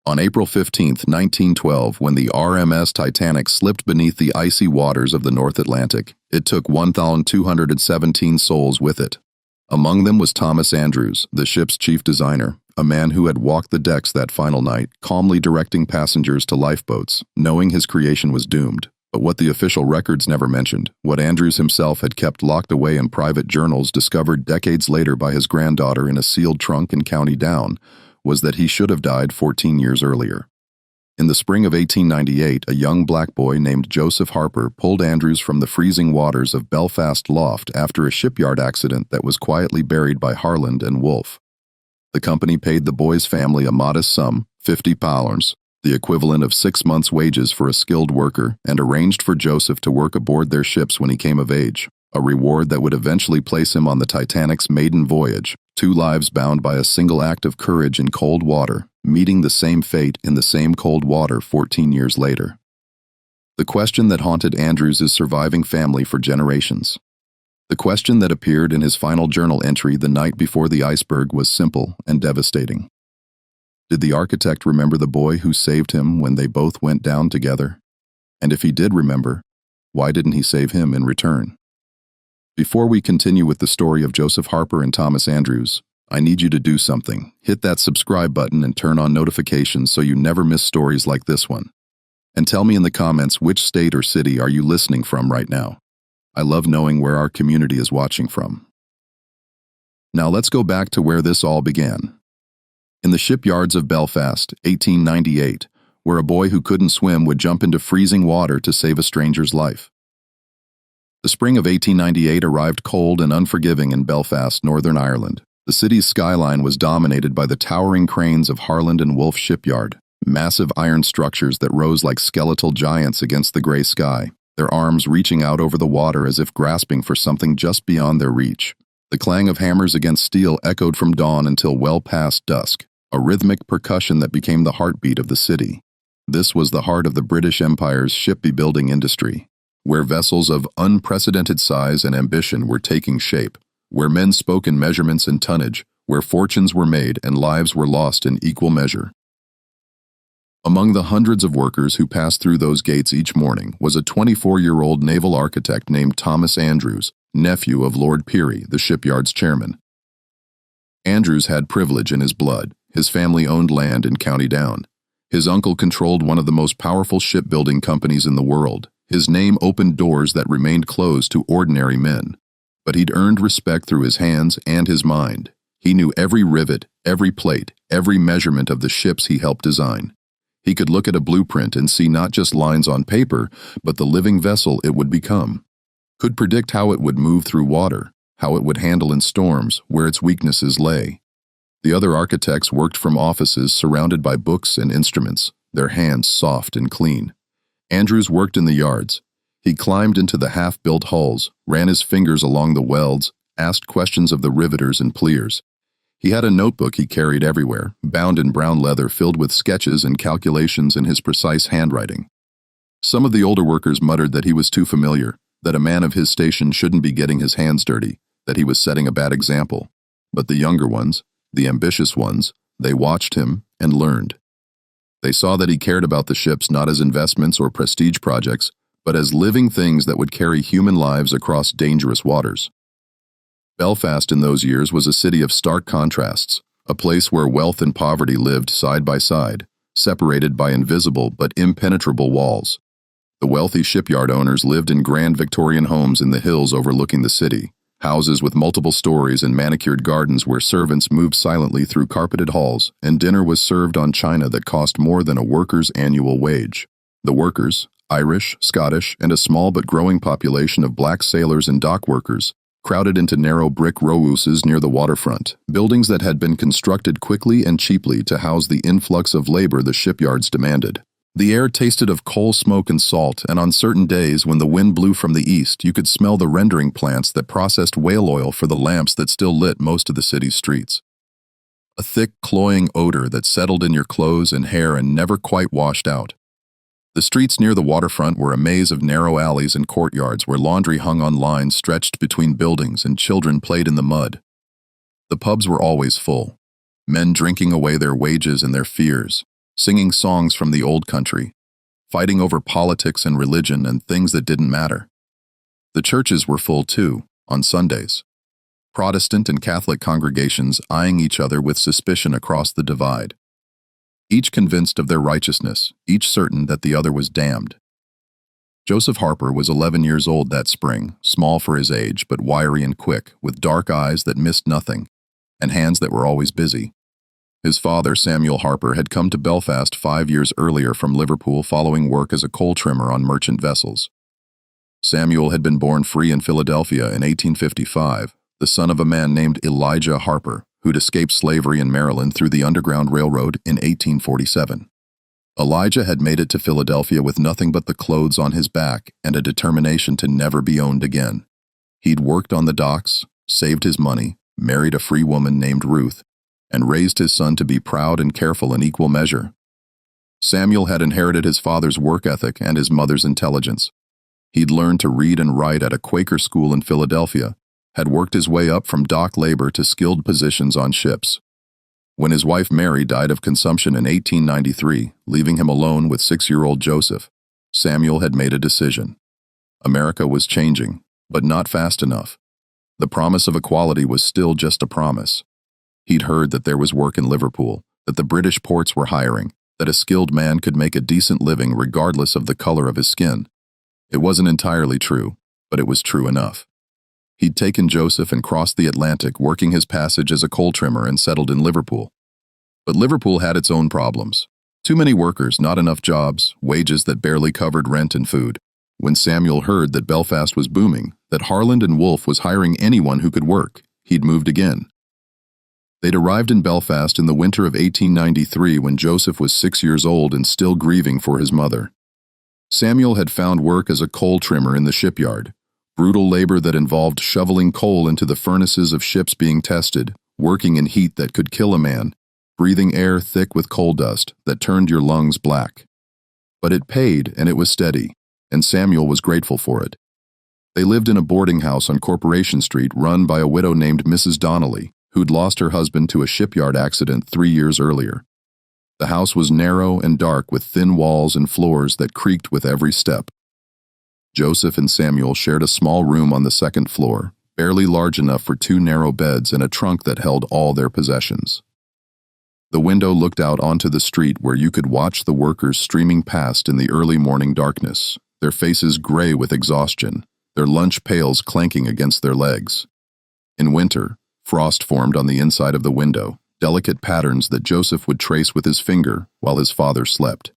On April 15, 1912, when the RMS Titanic slipped beneath the icy waters of the North Atlantic, it took 1,217 souls with it. Among them was Thomas Andrews, the ship's chief designer, a man who had walked the decks that final night, calmly directing passengers to lifeboats, knowing his creation was doomed. But what the official records never mentioned, what Andrews himself had kept locked away in private journals discovered decades later by his granddaughter in a sealed trunk in County Down, was that he should have died 14 years earlier. In the spring of 1898, a young black boy named Joseph Harper pulled Andrews from the freezing waters of Belfast Lough after a shipyard accident that was quietly buried by Harland and Wolff. The company paid the boy's family a modest sum, £50, the equivalent of 6 months' wages for a skilled worker, and arranged for Joseph to work aboard their ships when he came of age, a reward that would eventually place him on the Titanic's maiden voyage, 2 lives bound by a single act of courage in cold water, meeting the same fate in the same cold water 14 years later. The question that haunted Andrews' surviving family for generations. The question that appeared in his final journal entry the night before the iceberg was simple and devastating. Did the architect remember the boy who saved him when they both went down together? And if he did remember, why didn't he save him in return? Before we continue with the story of Joseph Harper and Thomas Andrews, I need you to do something. Hit that subscribe button and turn on notifications so you never miss stories like this one. And tell me in the comments which state or city are you listening from right now. I love knowing where our community is watching from. Now let's go back to where this all began. In the shipyards of Belfast, 1898, where a boy who couldn't swim would jump into freezing water to save a stranger's life. The spring of 1898 arrived cold and unforgiving in Belfast, Northern Ireland. The city's skyline was dominated by the towering cranes of Harland and Wolff shipyard, massive iron structures that rose like skeletal giants against the gray sky, their arms reaching out over the water as if grasping for something just beyond their reach. The clang of hammers against steel echoed from dawn until well past dusk, a rhythmic percussion that became the heartbeat of the city. This was the heart of the British Empire's shipbuilding industry, where vessels of unprecedented size and ambition were taking shape, where men spoke in measurements and tonnage, where fortunes were made and lives were lost in equal measure. Among the hundreds of workers who passed through those gates each morning was a 24-year-old naval architect named Thomas Andrews, nephew of Lord Peary, the shipyard's chairman. Andrews had privilege in his blood. His family owned land in County Down. His uncle controlled one of the most powerful shipbuilding companies in the world. His name opened doors that remained closed to ordinary men. But he'd earned respect through his hands and his mind. He knew every rivet, every plate, every measurement of the ships he helped design. He could look at a blueprint and see not just lines on paper, but the living vessel it would become. Could predict how it would move through water, how it would handle in storms, where its weaknesses lay. The other architects worked from offices surrounded by books and instruments, their hands soft and clean. Andrews worked in the yards. He climbed into the half-built hulls, ran his fingers along the welds, asked questions of the riveters and pliers. He had a notebook he carried everywhere, bound in brown leather filled with sketches and calculations in his precise handwriting. Some of the older workers muttered that he was too familiar, that a man of his station shouldn't be getting his hands dirty, that he was setting a bad example. But the younger ones, the ambitious ones, they watched him and learned. They saw that he cared about the ships not as investments or prestige projects, but as living things that would carry human lives across dangerous waters. Belfast in those years was a city of stark contrasts, a place where wealth and poverty lived side by side, separated by invisible but impenetrable walls. The wealthy shipyard owners lived in grand Victorian homes in the hills overlooking the city, houses with multiple stories and manicured gardens where servants moved silently through carpeted halls, and dinner was served on china that cost more than a worker's annual wage. The workers, Irish, Scottish, and a small but growing population of black sailors and dock workers, crowded into narrow brick rowhouses near the waterfront, buildings that had been constructed quickly and cheaply to house the influx of labor the shipyards demanded. The air tasted of coal smoke and salt, and on certain days when the wind blew from the east, you could smell the rendering plants that processed whale oil for the lamps that still lit most of the city's streets. A thick, cloying odor that settled in your clothes and hair and never quite washed out. The streets near the waterfront were a maze of narrow alleys and courtyards where laundry hung on lines stretched between buildings and children played in the mud. The pubs were always full, men drinking away their wages and their fears, singing songs from the old country, fighting over politics and religion and things that didn't matter. The churches were full too, on Sundays. Protestant and Catholic congregations eyeing each other with suspicion across the divide. Each convinced of their righteousness, each certain that the other was damned. Joseph Harper was 11 years old that spring, small for his age, but wiry and quick, with dark eyes that missed nothing, and hands that were always busy. His father, Samuel Harper, had come to Belfast 5 years earlier from Liverpool following work as a coal trimmer on merchant vessels. Samuel had been born free in Philadelphia in 1855, the son of a man named Elijah Harper, who'd escaped slavery in Maryland through the Underground Railroad in 1847. Elijah had made it to Philadelphia with nothing but the clothes on his back and a determination to never be owned again. He'd worked on the docks, saved his money, married a free woman named Ruth, and raised his son to be proud and careful in equal measure. Samuel had inherited his father's work ethic and his mother's intelligence. He'd learned to read and write at a Quaker school in Philadelphia, had worked his way up from dock labor to skilled positions on ships. When his wife Mary died of consumption in 1893, leaving him alone with 6-year-old Joseph, Samuel had made a decision. America was changing, but not fast enough. The promise of equality was still just a promise. He'd heard that there was work in Liverpool, that the British ports were hiring, that a skilled man could make a decent living regardless of the color of his skin. It wasn't entirely true, but it was true enough. He'd taken Joseph and crossed the Atlantic, working his passage as a coal trimmer, and settled in Liverpool. But Liverpool had its own problems. Too many workers, not enough jobs, wages that barely covered rent and food. When Samuel heard that Belfast was booming, that Harland and Wolff was hiring anyone who could work, he'd moved again. They'd arrived in Belfast in the winter of 1893 when Joseph was 6 years old and still grieving for his mother. Samuel had found work as a coal trimmer in the shipyard. Brutal labor that involved shoveling coal into the furnaces of ships being tested, working in heat that could kill a man, breathing air thick with coal dust that turned your lungs black. But it paid, and it was steady, and Samuel was grateful for it. They lived in a boarding house on Corporation Street run by a widow named Mrs. Donnelly, who'd lost her husband to a shipyard accident 3 years earlier. The house was narrow and dark with thin walls and floors that creaked with every step. Joseph and Samuel shared a small room on the second floor, barely large enough for 2 narrow beds and a trunk that held all their possessions. The window looked out onto the street where you could watch the workers streaming past in the early morning darkness, their faces gray with exhaustion, their lunch pails clanking against their legs. In winter, frost formed on the inside of the window, delicate patterns that Joseph would trace with his finger while his father slept.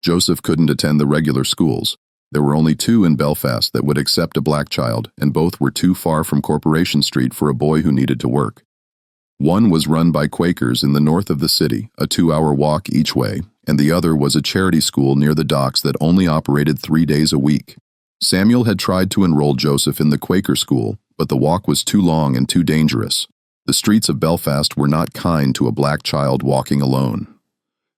Joseph couldn't attend the regular schools. There were only 2 in Belfast that would accept a black child, and both were too far from Corporation Street for a boy who needed to work. One was run by Quakers in the north of the city, a 2-hour walk each way, and the other was a charity school near the docks that only operated 3 days a week. Samuel had tried to enroll Joseph in the Quaker school, but the walk was too long and too dangerous. The streets of Belfast were not kind to a black child walking alone.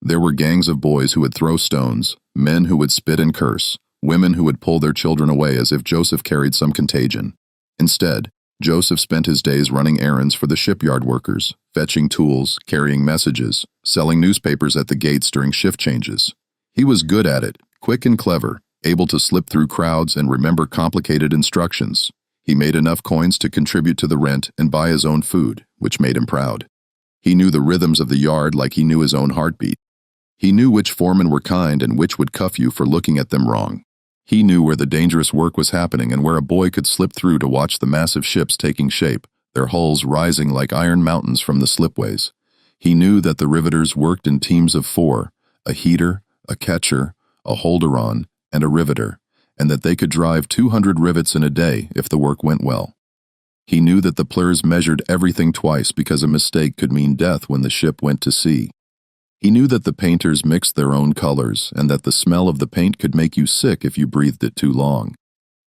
There were gangs of boys who would throw stones, men who would spit and curse, women who would pull their children away as if Joseph carried some contagion. Instead, Joseph spent his days running errands for the shipyard workers, fetching tools, carrying messages, selling newspapers at the gates during shift changes. He was good at it, quick and clever, able to slip through crowds and remember complicated instructions. He made enough coins to contribute to the rent and buy his own food, which made him proud. He knew the rhythms of the yard like he knew his own heartbeat. He knew which foremen were kind and which would cuff you for looking at them wrong. He knew where the dangerous work was happening and where a boy could slip through to watch the massive ships taking shape, their hulls rising like iron mountains from the slipways. He knew that the riveters worked in teams of 4, a heater, a catcher, a holder-on, and a riveter, and that they could drive 200 rivets in a day if the work went well. He knew that the plirs measured everything twice because a mistake could mean death when the ship went to sea. He knew that the painters mixed their own colors and that the smell of the paint could make you sick if you breathed it too long.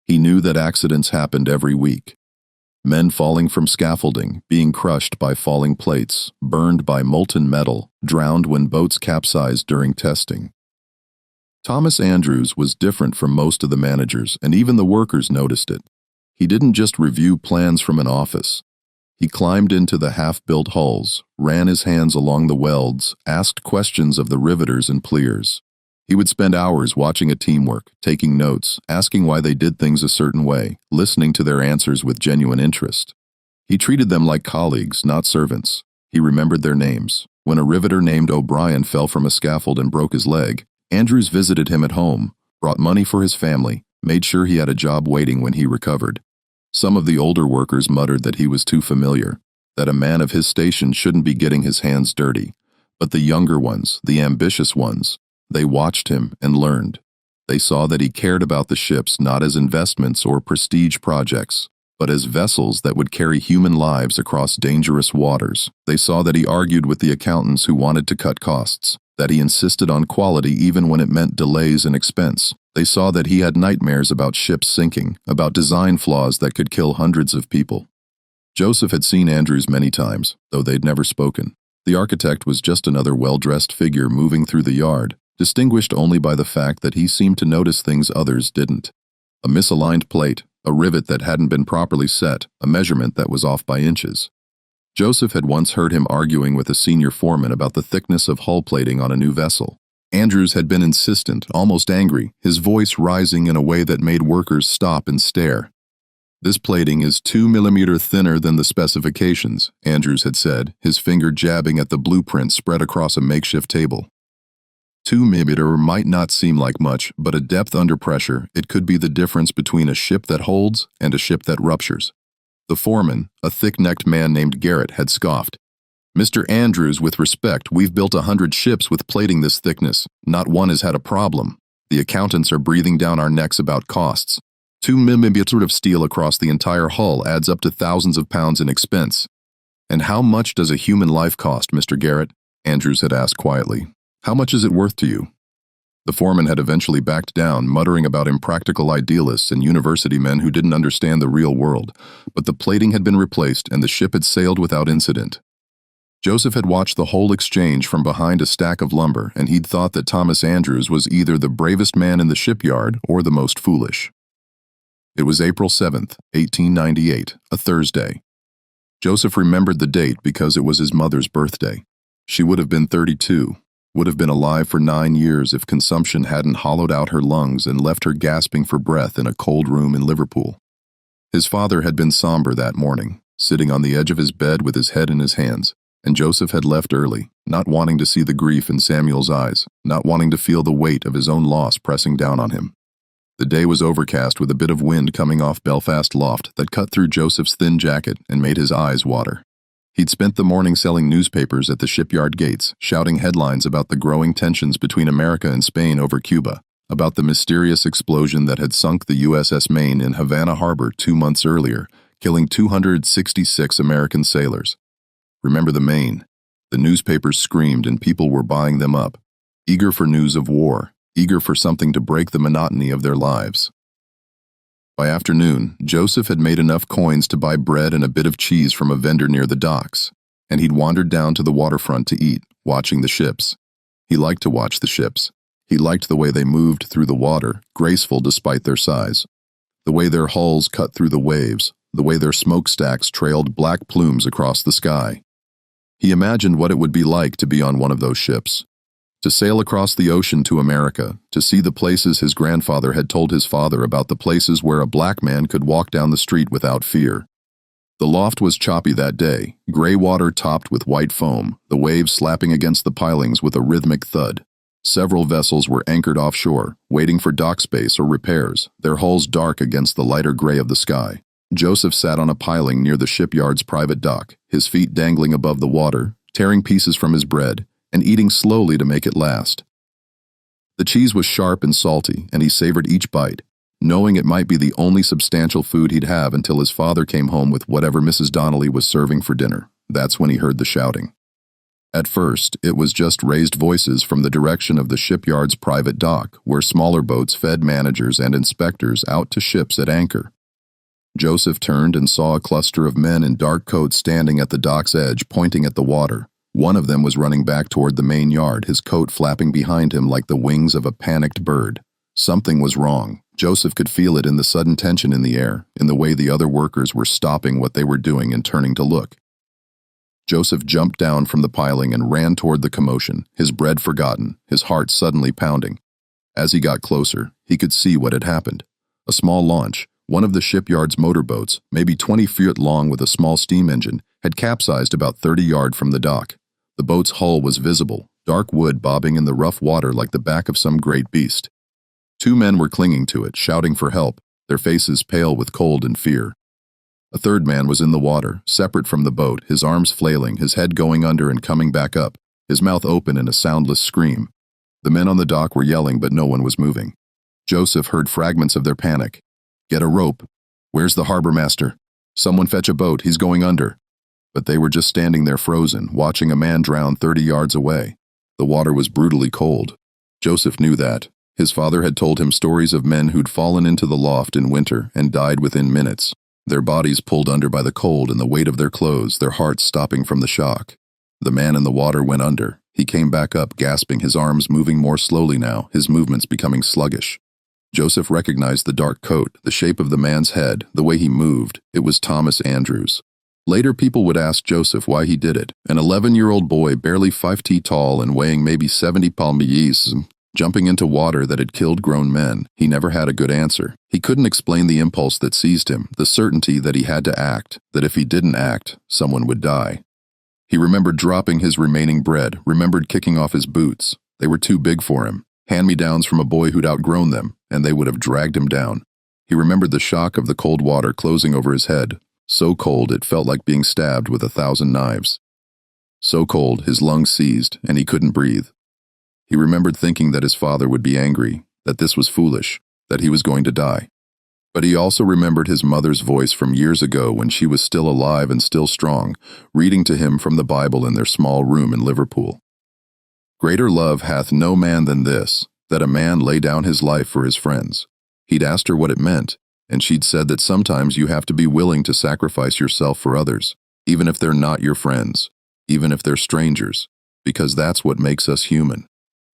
He knew that accidents happened every week. Men falling from scaffolding, being crushed by falling plates, burned by molten metal, drowned when boats capsized during testing. Thomas Andrews was different from most of the managers, and even the workers noticed it. He didn't just review plans from an office. He climbed into the half-built hulls, ran his hands along the welds, asked questions of the riveters and pliers. He would spend hours watching a teamwork, taking notes, asking why they did things a certain way, listening to their answers with genuine interest. He treated them like colleagues, not servants. He remembered their names. When a riveter named O'Brien fell from a scaffold and broke his leg, Andrews visited him at home, brought money for his family, made sure he had a job waiting when he recovered. Some of the older workers muttered that he was too familiar, that a man of his station shouldn't be getting his hands dirty. But the younger ones, the ambitious ones, they watched him and learned. They saw that he cared about the ships not as investments or prestige projects, but as vessels that would carry human lives across dangerous waters. They saw that he argued with the accountants who wanted to cut costs, that he insisted on quality even when it meant delays and expense. They saw that he had nightmares about ships sinking, about design flaws that could kill hundreds of people. Joseph had seen Andrews many times, though they'd never spoken. The architect was just another well-dressed figure moving through the yard, distinguished only by the fact that he seemed to notice things others didn't. A misaligned plate, a rivet that hadn't been properly set, a measurement that was off by inches. Joseph had once heard him arguing with a senior foreman about the thickness of hull plating on a new vessel. Andrews had been insistent, almost angry, his voice rising in a way that made workers stop and stare. "This plating is 2 millimeters thinner than the specifications," Andrews had said, his finger jabbing at the blueprint spread across a makeshift table. 2 millimeters might not seem like much, but at depth under pressure, it could be the difference between a ship that holds and a ship that ruptures. The foreman, a thick-necked man named Garrett, had scoffed. "Mr. Andrews, with respect, we've built 100 ships with plating this thickness. Not one has had a problem. The accountants are breathing down our necks about costs. 2 millimeters of steel across the entire hull adds up to thousands of pounds in expense." "And how much does a human life cost, Mr. Garrett?" Andrews had asked quietly. "How much is it worth to you?" The foreman had eventually backed down, muttering about impractical idealists and university men who didn't understand the real world, but the plating had been replaced and the ship had sailed without incident. Joseph had watched the whole exchange from behind a stack of lumber, and he'd thought that Thomas Andrews was either the bravest man in the shipyard or the most foolish. It was April 7th, 1898, a Thursday. Joseph remembered the date because it was his mother's birthday. She would have been 32. Would have been alive for 9 years if consumption hadn't hollowed out her lungs and left her gasping for breath in a cold room in Liverpool. His father had been somber that morning, sitting on the edge of his bed with his head in his hands, and Joseph had left early, not wanting to see the grief in Samuel's eyes, not wanting to feel the weight of his own loss pressing down on him. The day was overcast with a bit of wind coming off Belfast Lough that cut through Joseph's thin jacket and made his eyes water. He'd spent the morning selling newspapers at the shipyard gates, shouting headlines about the growing tensions between America and Spain over Cuba, about the mysterious explosion that had sunk the USS Maine in Havana Harbor 2 months earlier, killing 266 American sailors. Remember the Maine? The newspapers screamed and people were buying them up, eager for news of war, eager for something to break the monotony of their lives. By afternoon, Joseph had made enough coins to buy bread and a bit of cheese from a vendor near the docks, and he'd wandered down to the waterfront to eat, watching the ships. He liked to watch the ships. He liked the way they moved through the water, graceful despite their size. The way their hulls cut through the waves, the way their smokestacks trailed black plumes across the sky. He imagined what it would be like to be on one of those ships. To sail across the ocean to America, to see the places his grandfather had told his father about, the places where a black man could walk down the street without fear. The loft was choppy that day, gray water topped with white foam, the waves slapping against the pilings with a rhythmic thud. Several vessels were anchored offshore, waiting for dock space or repairs, their hulls dark against the lighter gray of the sky. Joseph sat on a piling near the shipyard's private dock, his feet dangling above the water, tearing pieces from his bread, and eating slowly to make it last. The cheese was sharp and salty, and he savored each bite, knowing it might be the only substantial food he'd have until his father came home with whatever Mrs. Donnelly was serving for dinner. That's when he heard the shouting. At first, it was just raised voices from the direction of the shipyard's private dock, where smaller boats fed managers and inspectors out to ships at anchor. Joseph turned and saw a cluster of men in dark coats standing at the dock's edge, pointing at the water. One of them was running back toward the main yard, his coat flapping behind him like the wings of a panicked bird. Something was wrong. Joseph could feel it in the sudden tension in the air, in the way the other workers were stopping what they were doing and turning to look. Joseph jumped down from the piling and ran toward the commotion, his bread forgotten, his heart suddenly pounding. As he got closer, he could see what had happened. A small launch, one of the shipyard's motorboats, maybe 20 feet long with a small steam engine, had capsized about 30 yards from the dock. The boat's hull was visible, dark wood bobbing in the rough water like the back of some great beast. 2 men were clinging to it, shouting for help, their faces pale with cold and fear. A 3rd man was in the water, separate from the boat, his arms flailing, his head going under and coming back up, his mouth open in a soundless scream. The men on the dock were yelling, but no one was moving. Joseph heard fragments of their panic. "Get a rope. Where's the harbor master? Someone fetch a boat, he's going under." But they were just standing there frozen, watching a man drown 30 yards away. The water was brutally cold. Joseph knew that. His father had told him stories of men who'd fallen into the loft in winter and died within minutes, their bodies pulled under by the cold and the weight of their clothes, their hearts stopping from the shock. The man in the water went under. He came back up, gasping, his arms moving more slowly now, his movements becoming sluggish. Joseph recognized the dark coat, the shape of the man's head, the way he moved. It was Thomas Andrews. Later, people would ask Joseph why he did it. An 11-year-old boy, barely 5 feet tall and weighing maybe 70 pounds, jumping into water that had killed grown men. He never had a good answer. He couldn't explain the impulse that seized him, the certainty that he had to act, that if he didn't act, someone would die. He remembered dropping his remaining bread, remembered kicking off his boots. They were too big for him, hand-me-downs from a boy who'd outgrown them, and they would have dragged him down. He remembered the shock of the cold water closing over his head, so cold it felt like being stabbed with 1,000 knives. So cold, his lungs seized, and he couldn't breathe. He remembered thinking that his father would be angry, that this was foolish, that he was going to die. But he also remembered his mother's voice from years ago when she was still alive and still strong, reading to him from the Bible in their small room in Liverpool. "Greater love hath no man than this, that a man lay down his life for his friends." He'd asked her what it meant, and she'd said that sometimes you have to be willing to sacrifice yourself for others, even if they're not your friends, even if they're strangers, because that's what makes us human.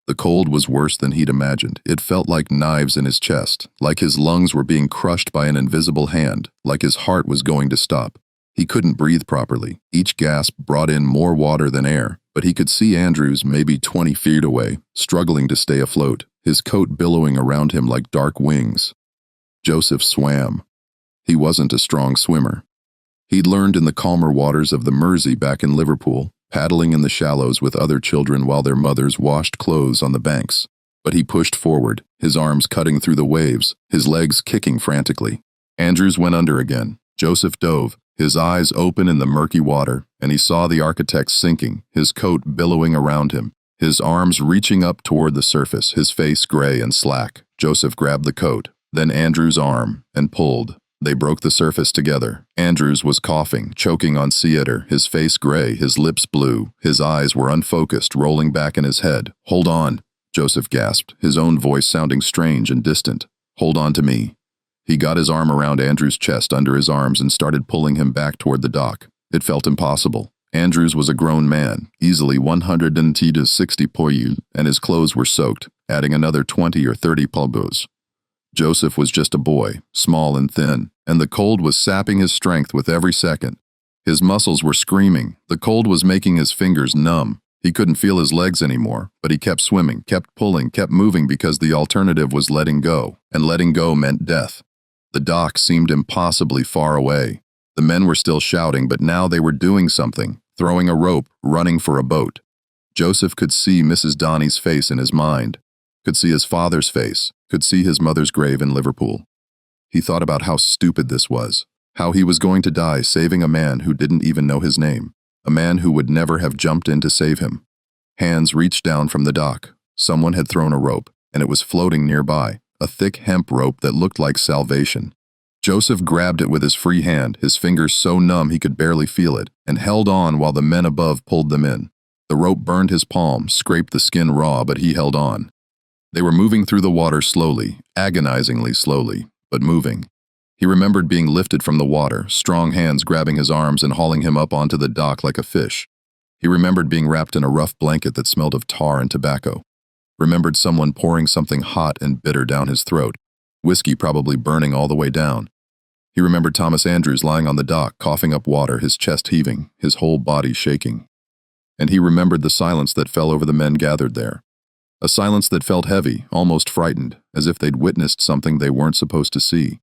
The cold was worse than he'd imagined. It felt like knives in his chest, like his lungs were being crushed by an invisible hand, like his heart was going to stop. He couldn't breathe properly. Each gasp brought in more water than air, but he could see Andrews maybe 20 feet away, struggling to stay afloat, his coat billowing around him like dark wings. Joseph swam. He wasn't a strong swimmer. He'd learned in the calmer waters of the Mersey back in Liverpool, paddling in the shallows with other children while their mothers washed clothes on the banks. But he pushed forward, his arms cutting through the waves, his legs kicking frantically. Andrews went under again. Joseph dove, his eyes open in the murky water, and he saw the architect sinking, his coat billowing around him, his arms reaching up toward the surface, his face gray and slack. Joseph grabbed the coat, then Andrews' arm, and pulled. They broke the surface together. Andrews was coughing, choking on cider, his face gray, his lips blue, his eyes were unfocused, rolling back in his head. "Hold on," Joseph gasped, his own voice sounding strange and distant. "Hold on to me." He got his arm around Andrews' chest under his arms and started pulling him back toward the dock. It felt impossible. Andrews was a grown man, easily 110 to 60 pounds, and his clothes were soaked, adding another 20 or 30 pounds. Joseph was just a boy, small and thin, and the cold was sapping his strength with every second. His muscles were screaming. The cold was making his fingers numb. He couldn't feel his legs anymore, but he kept swimming, kept pulling, kept moving because the alternative was letting go, and letting go meant death. The dock seemed impossibly far away. The men were still shouting, but now they were doing something, throwing a rope, running for a boat. Joseph could see Mrs. Donnie's face in his mind, could see his father's face, could see his mother's grave in Liverpool. He thought about how stupid this was, how he was going to die saving a man who didn't even know his name, a man who would never have jumped in to save him. Hands reached down from the dock. Someone had thrown a rope, and it was floating nearby, a thick hemp rope that looked like salvation. Joseph grabbed it with his free hand, his fingers so numb he could barely feel it, and held on while the men above pulled them in. The rope burned his palm, scraped the skin raw, but he held on. They were moving through the water slowly, agonizingly slowly, but moving. He remembered being lifted from the water, strong hands grabbing his arms and hauling him up onto the dock like a fish. He remembered being wrapped in a rough blanket that smelled of tar and tobacco. Remembered someone pouring something hot and bitter down his throat. whiskey probably burning all the way down. He remembered Thomas Andrews lying on the dock, coughing up water, his chest heaving, his whole body shaking. And he remembered the silence that fell over the men gathered there. A silence that felt heavy, almost frightened, as if they'd witnessed something they weren't supposed to see.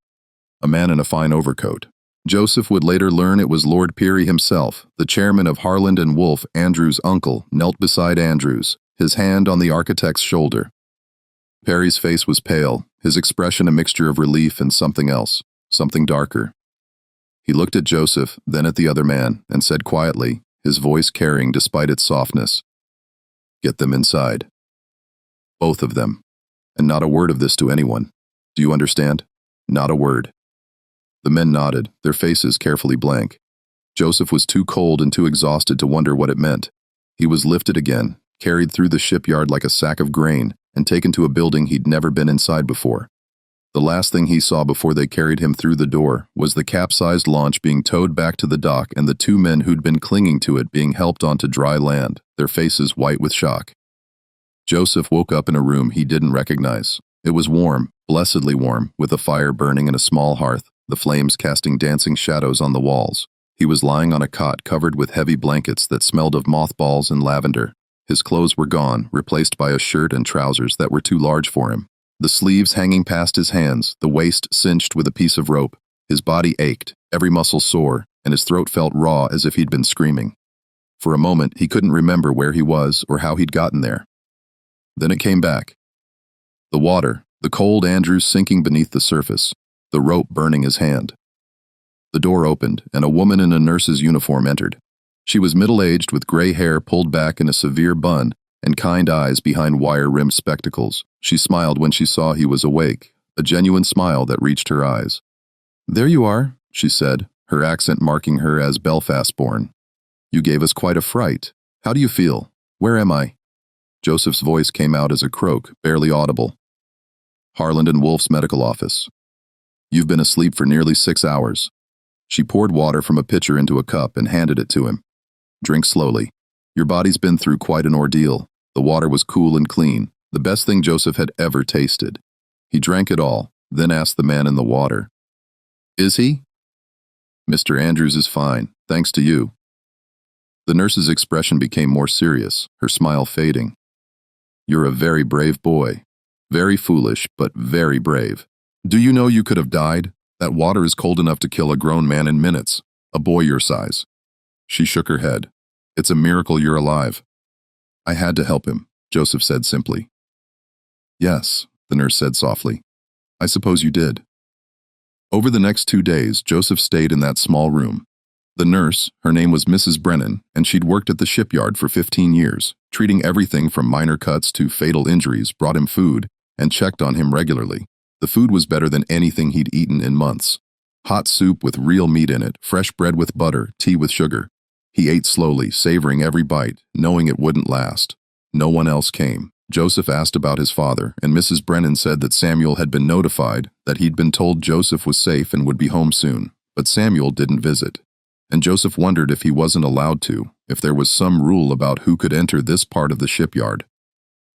A man in a fine overcoat. Joseph would later learn it was Lord Peary himself, the chairman of Harland and Wolff, Andrews' uncle, knelt beside Andrews, his hand on the architect's shoulder. Peary's face was pale, his expression a mixture of relief and something else, something darker. He looked at Joseph, then at the other man, and said quietly, his voice carrying despite its softness, "Get them inside. Both of them. And not a word of this to anyone. Do you understand? Not a word." The men nodded, their faces carefully blank. Joseph was too cold and too exhausted to wonder what it meant. He was lifted again, carried through the shipyard like a sack of grain, and taken to a building he'd never been inside before. The last thing he saw before they carried him through the door was the capsized launch being towed back to the dock and the two men who'd been clinging to it being helped onto dry land, their faces white with shock. Joseph woke up in a room he didn't recognize. It was warm, blessedly warm, with a fire burning in a small hearth, the flames casting dancing shadows on the walls. He was lying on a cot covered with heavy blankets that smelled of mothballs and lavender. His clothes were gone, replaced by a shirt and trousers that were too large for him. The sleeves hanging past his hands, the waist cinched with a piece of rope. His body ached, every muscle sore, and his throat felt raw as if he'd been screaming. For a moment, he couldn't remember where he was or how he'd gotten there. Then it came back. The water, the cold Andrews sinking beneath the surface, the rope burning his hand. The door opened, and a woman in a nurse's uniform entered. She was middle-aged with gray hair pulled back in a severe bun and kind eyes behind wire-rimmed spectacles. She smiled when she saw he was awake, a genuine smile that reached her eyes. "There you are," she said, her accent marking her as Belfast-born. "You gave us quite a fright. How do you feel? Where am I?" Joseph's voice came out as a croak, barely audible. "Harland and Wolff's medical office. You've been asleep for nearly 6 hours." She poured water from a pitcher into a cup and handed it to him. "Drink slowly. Your body's been through quite an ordeal." The water was cool and clean, the best thing Joseph had ever tasted. He drank it all, then asked the man in the water, "Is he?" "Mr. Andrews is fine, thanks to you." The nurse's expression became more serious, her smile fading. "You're a very brave boy. Very foolish, but very brave. Do you know you could have died? That water is cold enough to kill a grown man in minutes, a boy your size." She shook her head. "It's a miracle you're alive." "I had to help him," Joseph said simply. "Yes," the nurse said softly. "I suppose you did." Over the next 2 days, Joseph stayed in that small room. The nurse, her name was Mrs. Brennan, and she'd worked at the shipyard for 15 years, treating everything from minor cuts to fatal injuries, brought him food, and checked on him regularly. The food was better than anything he'd eaten in months. Hot soup with real meat in it, fresh bread with butter, tea with sugar. He ate slowly, savoring every bite, knowing it wouldn't last. No one else came. Joseph asked about his father, and Mrs. Brennan said that Samuel had been notified, that he'd been told Joseph was safe and would be home soon, but Samuel didn't visit. And Joseph wondered if he wasn't allowed to, if there was some rule about who could enter this part of the shipyard.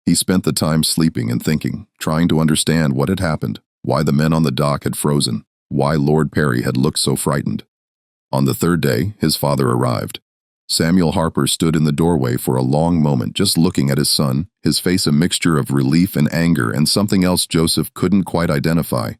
He spent the time sleeping and thinking, trying to understand what had happened, why the men on the dock had frozen, why Lord Peary had looked so frightened. On the third day, his father arrived. Samuel Harper stood in the doorway for a long moment just looking at his son, his face a mixture of relief and anger and something else Joseph couldn't quite identify.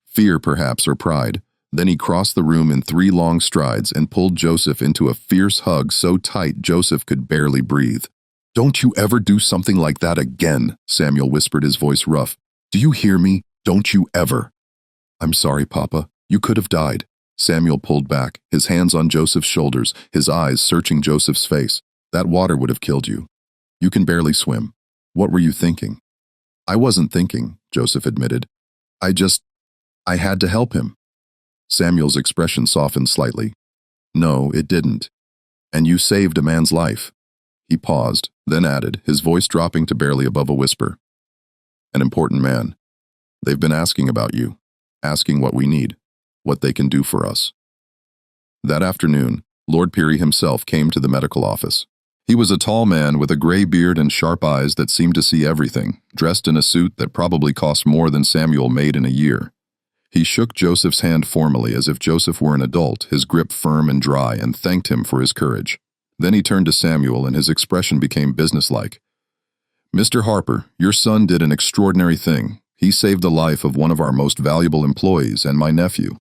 Fear, perhaps, or pride. Then he crossed the room in 3 long strides and pulled Joseph into a fierce hug so tight Joseph could barely breathe. "Don't you ever do something like that again," Samuel whispered, his voice rough. "Do you hear me? Don't you ever." "I'm sorry, Papa. You could have died." Samuel pulled back, his hands on Joseph's shoulders, his eyes searching Joseph's face. "That water would have killed you. You can barely swim. What were you thinking?" "I wasn't thinking," Joseph admitted. I had to help him." Samuel's expression softened slightly. "No, it didn't. And you saved a man's life." He paused, then added, his voice dropping to barely above a whisper. "An important man. They've been asking about you, asking what we need, what they can do for us." That afternoon, Lord Peary himself came to the medical office. He was a tall man with a gray beard and sharp eyes that seemed to see everything, dressed in a suit that probably cost more than Samuel made in a year. He shook Joseph's hand formally as if Joseph were an adult, his grip firm and dry, and thanked him for his courage. Then he turned to Samuel and his expression became businesslike. "Mr. Harper, your son did an extraordinary thing. He saved the life of one of our most valuable employees and my nephew.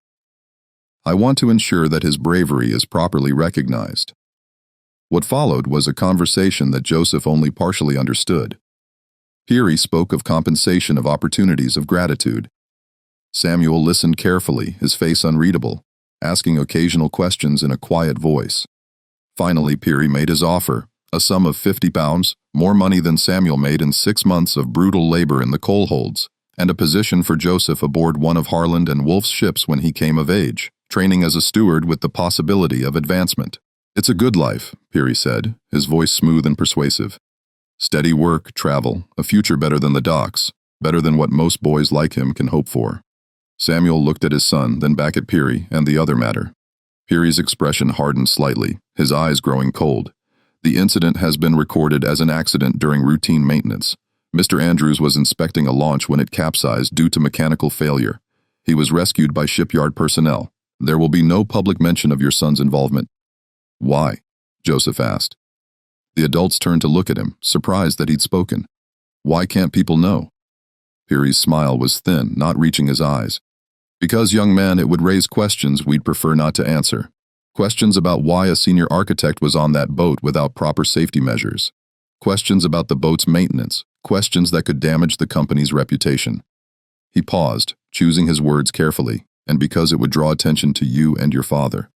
I want to ensure that his bravery is properly recognized." What followed was a conversation that Joseph only partially understood. Peary spoke of compensation, of opportunities, of gratitude. Samuel listened carefully, his face unreadable, asking occasional questions in a quiet voice. Finally, Peary made his offer, a sum of £50, more money than Samuel made in 6 months of brutal labor in the coal holds, and a position for Joseph aboard one of Harland and Wolff's ships when he came of age, training as a steward with the possibility of advancement. "It's a good life," Peary said, his voice smooth and persuasive. "Steady work, travel, a future better than the docks, better than what most boys like him can hope for." Samuel looked at his son, then back at Peary and the other matter. Peary's expression hardened slightly, his eyes growing cold. "The incident has been recorded as an accident during routine maintenance. Mr. Andrews was inspecting a launch when it capsized due to mechanical failure. He was rescued by shipyard personnel. There will be no public mention of your son's involvement." "Why?" Joseph asked. The adults turned to look at him, surprised that he'd spoken. "Why can't people know?" Peary's smile was thin, not reaching his eyes. "Because, young man, it would raise questions we'd prefer not to answer. Questions about why a senior architect was on that boat without proper safety measures. Questions about the boat's maintenance. Questions that could damage the company's reputation." He paused, choosing his words carefully, "and because it would draw attention to you and your father.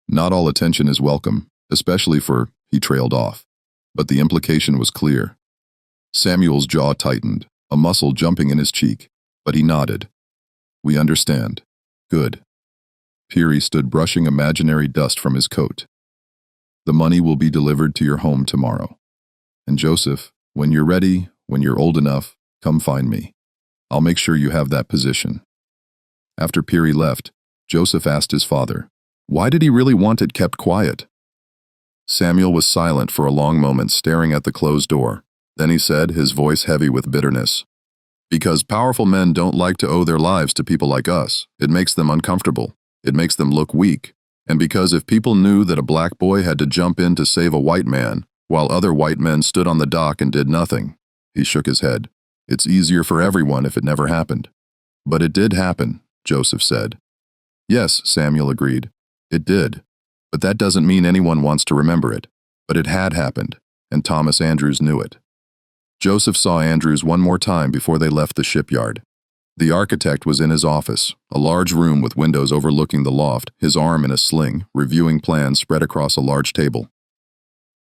Not all attention is welcome, especially for," he trailed off. But the implication was clear. Samuel's jaw tightened, a muscle jumping in his cheek, but he nodded. "We understand. Good." Peary stood brushing imaginary dust from his coat. "The money will be delivered to your home tomorrow. And Joseph, when you're ready, when you're old enough, come find me. I'll make sure you have that position." After Peary left, Joseph asked his father, "Why did he really want it kept quiet?" Samuel was silent for a long moment, staring at the closed door. Then he said, his voice heavy with bitterness, "Because powerful men don't like to owe their lives to people like us. It makes them uncomfortable. It makes them look weak. And because if people knew that a black boy had to jump in to save a white man, while other white men stood on the dock and did nothing," he shook his head, "it's easier for everyone if it never happened." "But it did happen," Joseph said. "Yes," Samuel agreed. "It did. But that doesn't mean anyone wants to remember it. But it had happened, and Thomas Andrews knew it." Joseph saw Andrews one more time before they left the shipyard. The architect was in his office, a large room with windows overlooking the loft, his arm in a sling, reviewing plans spread across a large table.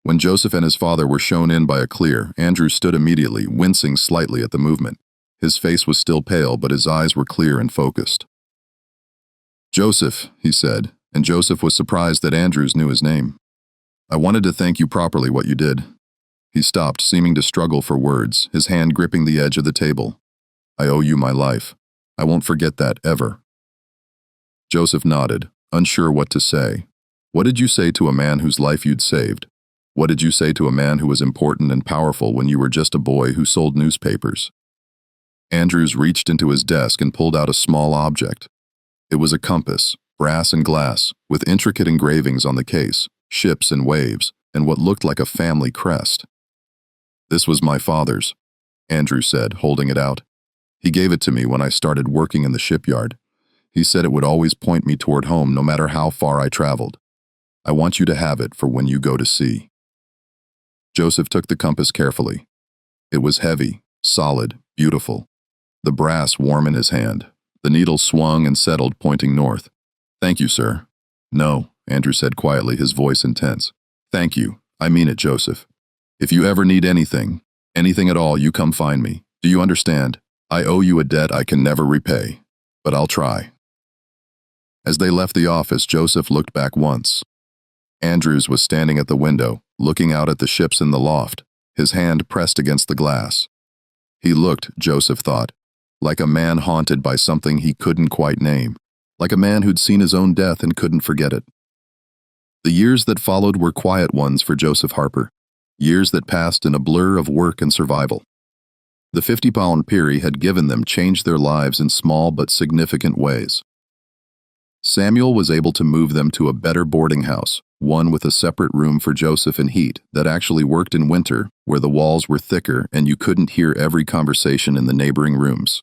When Joseph and his father were shown in by a clear, Andrews stood immediately, wincing slightly at the movement. His face was still pale, but his eyes were clear and focused. "Joseph," he said, and Joseph was surprised that Andrews knew his name. "I wanted to thank you properly what you did." He stopped, seeming to struggle for words, his hand gripping the edge of the table. "I owe you my life. I won't forget that, ever." Joseph nodded, unsure what to say. "What did you say to a man whose life you'd saved? What did you say to a man who was important and powerful when you were just a boy who sold newspapers?" Andrews reached into his desk and pulled out a small object. It was a compass, brass and glass, with intricate engravings on the case, ships and waves, and what looked like a family crest. "This was my father's," Andrews said, holding it out. "He gave it to me when I started working in the shipyard. He said it would always point me toward home no matter how far I traveled. I want you to have it for when you go to sea." Joseph took the compass carefully. It was heavy, solid, beautiful. The brass warm in his hand. The needle swung and settled, pointing north. "Thank you, sir." "No," Andrew said quietly, his voice intense. "Thank you. I mean it, Joseph. If you ever need anything at all, you come find me. Do you understand? I owe you a debt I can never repay. But I'll try." As they left the office, Joseph looked back once. Andrews was standing at the window, looking out at the ships in the loft, his hand pressed against the glass. He looked, Joseph thought, like a man haunted by something he couldn't quite name, like a man who'd seen his own death and couldn't forget it. The years that followed were quiet ones for Joseph Harper. Years that passed in a blur of work and survival. The 50-pound Peary had given them changed their lives in small but significant ways. Samuel was able to move them to a better boarding house, one with a separate room for Joseph and heat that actually worked in winter, where the walls were thicker and you couldn't hear every conversation in the neighboring rooms.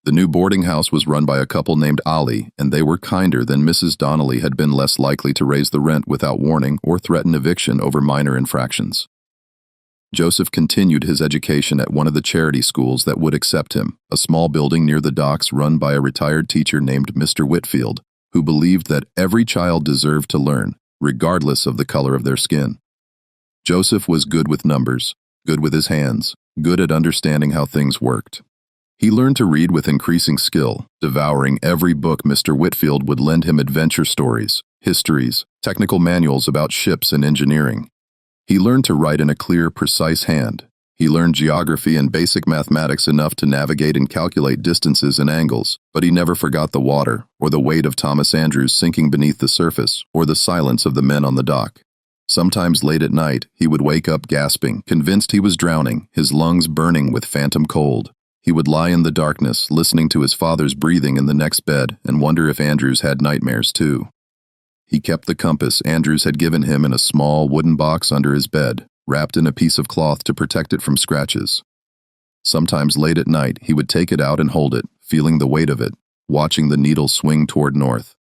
The new boarding house was run by a couple named Ali, and they were kinder than Mrs. Donnelly had been, less likely to raise the rent without warning or threaten eviction over minor infractions. Joseph continued his education at one of the charity schools that would accept him, a small building near the docks run by a retired teacher named Mr. Whitfield, who believed that every child deserved to learn, regardless of the color of their skin. Joseph was good with numbers, good with his hands, good at understanding how things worked. He learned to read with increasing skill, devouring every book Mr. Whitfield would lend him: adventure stories, histories, technical manuals about ships and engineering. He learned to write in a clear, precise hand. He learned geography and basic mathematics enough to navigate and calculate distances and angles, but he never forgot the water, or the weight of Thomas Andrews sinking beneath the surface, or the silence of the men on the dock. Sometimes late at night, he would wake up gasping, convinced he was drowning, his lungs burning with phantom cold. He would lie in the darkness, listening to his father's breathing in the next bed, and wonder if Andrews had nightmares too. He kept the compass Andrews had given him in a small wooden box under his bed, wrapped in a piece of cloth to protect it from scratches. Sometimes late at night, he would take it out and hold it, feeling the weight of it, watching the needle swing toward north.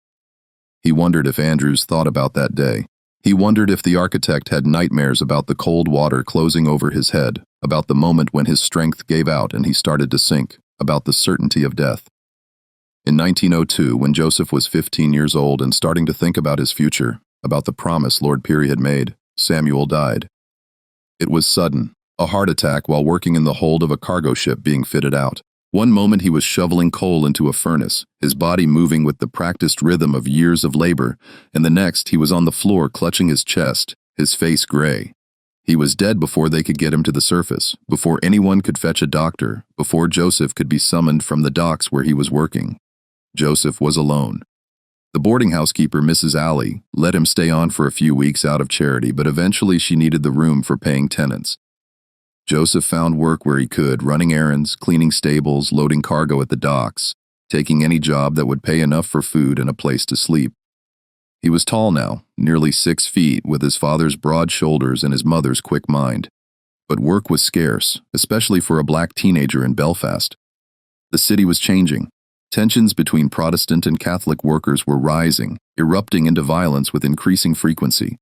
He wondered if Andrews thought about that day. He wondered if the architect had nightmares about the cold water closing over his head, about the moment when his strength gave out and he started to sink, about the certainty of death. In 1902, when Joseph was 15 years old and starting to think about his future, about the promise Lord Peary had made, Samuel died. It was sudden, a heart attack while working in the hold of a cargo ship being fitted out. One moment he was shoveling coal into a furnace, his body moving with the practiced rhythm of years of labor, and the next he was on the floor clutching his chest, his face gray. He was dead before they could get him to the surface, before anyone could fetch a doctor, before Joseph could be summoned from the docks where he was working. Joseph was alone. The boarding house keeper, Mrs. Ali, let him stay on for a few weeks out of charity, but eventually she needed the room for paying tenants. Joseph found work where he could, running errands, cleaning stables, loading cargo at the docks, taking any job that would pay enough for food and a place to sleep. He was tall now, nearly 6 feet, with his father's broad shoulders and his mother's quick mind. But work was scarce, especially for a black teenager in Belfast. The city was changing. Tensions between Protestant and Catholic workers were rising, erupting into violence with increasing frequency.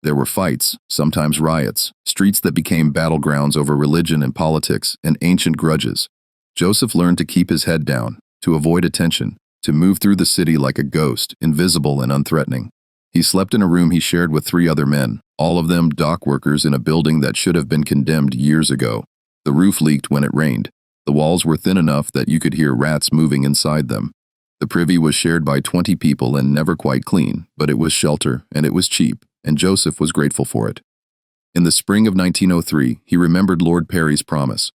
There were fights, sometimes riots, streets that became battlegrounds over religion and politics and ancient grudges. Joseph learned to keep his head down, to avoid attention, to move through the city like a ghost, invisible and unthreatening. He slept in a room he shared with 3 other men, all of them dock workers in a building that should have been condemned years ago. The roof leaked when it rained. The walls were thin enough that you could hear rats moving inside them. The privy was shared by 20 people and never quite clean, but it was shelter and it was cheap, and Joseph was grateful for it. In the spring of 1903, he remembered Lord Peary's promise.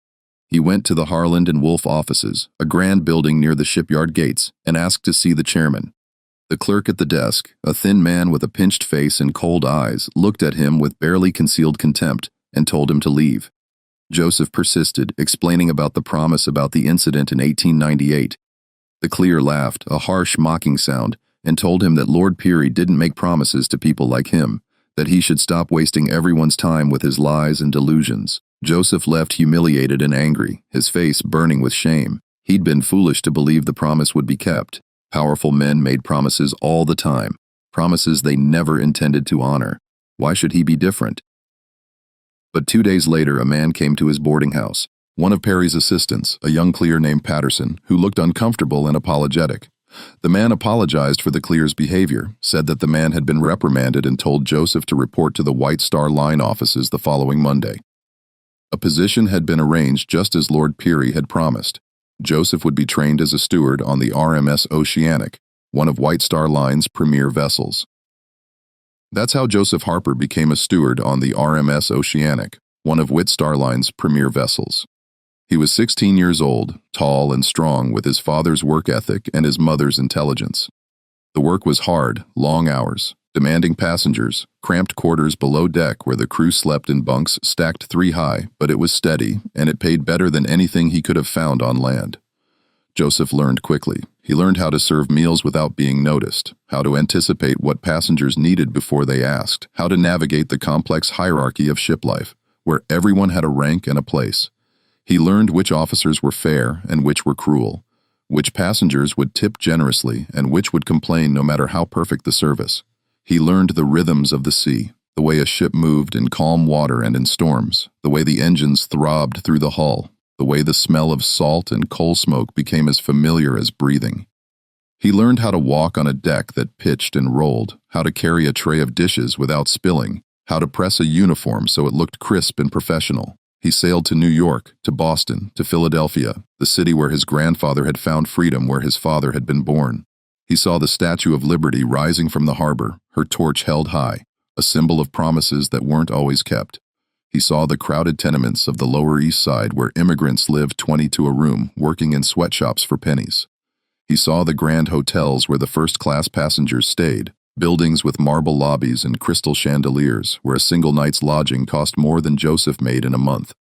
He went to the Harland and Wolff offices, a grand building near the shipyard gates, and asked to see the chairman. The clerk at the desk, a thin man with a pinched face and cold eyes, looked at him with barely concealed contempt and told him to leave. Joseph persisted, explaining about the promise about the incident in 1898. The clerk laughed, a harsh, mocking sound, and told him that Lord Peary didn't make promises to people like him, that he should stop wasting everyone's time with his lies and delusions. Joseph left humiliated and angry, his face burning with shame. He'd been foolish to believe the promise would be kept. Powerful men made promises all the time, promises they never intended to honor. Why should he be different? But 2 days later, a man came to his boarding house, one of Peary's assistants, a young clerk named Patterson, who looked uncomfortable and apologetic. The man apologized for the clerk's behavior, said that the man had been reprimanded, and told Joseph to report to the White Star Line offices the following Monday. A position had been arranged just as Lord Peary had promised. Joseph would be trained as a steward on the RMS Oceanic, one of White Star Line's premier vessels. That's how Joseph Harper became a steward on the RMS Oceanic, one of White Star Line's premier vessels. He was 16 years old, tall and strong, with his father's work ethic and his mother's intelligence. The work was hard, long hours, demanding passengers, cramped quarters below deck where the crew slept in bunks stacked 3 high, but it was steady, and it paid better than anything he could have found on land. Joseph learned quickly. He learned how to serve meals without being noticed, how to anticipate what passengers needed before they asked, how to navigate the complex hierarchy of ship life, where everyone had a rank and a place. He learned which officers were fair and which were cruel, which passengers would tip generously and which would complain no matter how perfect the service. He learned the rhythms of the sea, the way a ship moved in calm water and in storms, the way the engines throbbed through the hull, the way the smell of salt and coal smoke became as familiar as breathing. He learned how to walk on a deck that pitched and rolled, how to carry a tray of dishes without spilling, how to press a uniform so it looked crisp and professional. He sailed to New York, to Boston, to Philadelphia, the city where his grandfather had found freedom where his father had been born. He saw the Statue of Liberty rising from the harbor, her torch held high, a symbol of promises that weren't always kept. He saw the crowded tenements of the Lower East Side where immigrants lived 20 to a room, working in sweatshops for pennies. He saw the grand hotels where the first-class passengers stayed, buildings with marble lobbies and crystal chandeliers where a single night's lodging cost more than Joseph made in a month.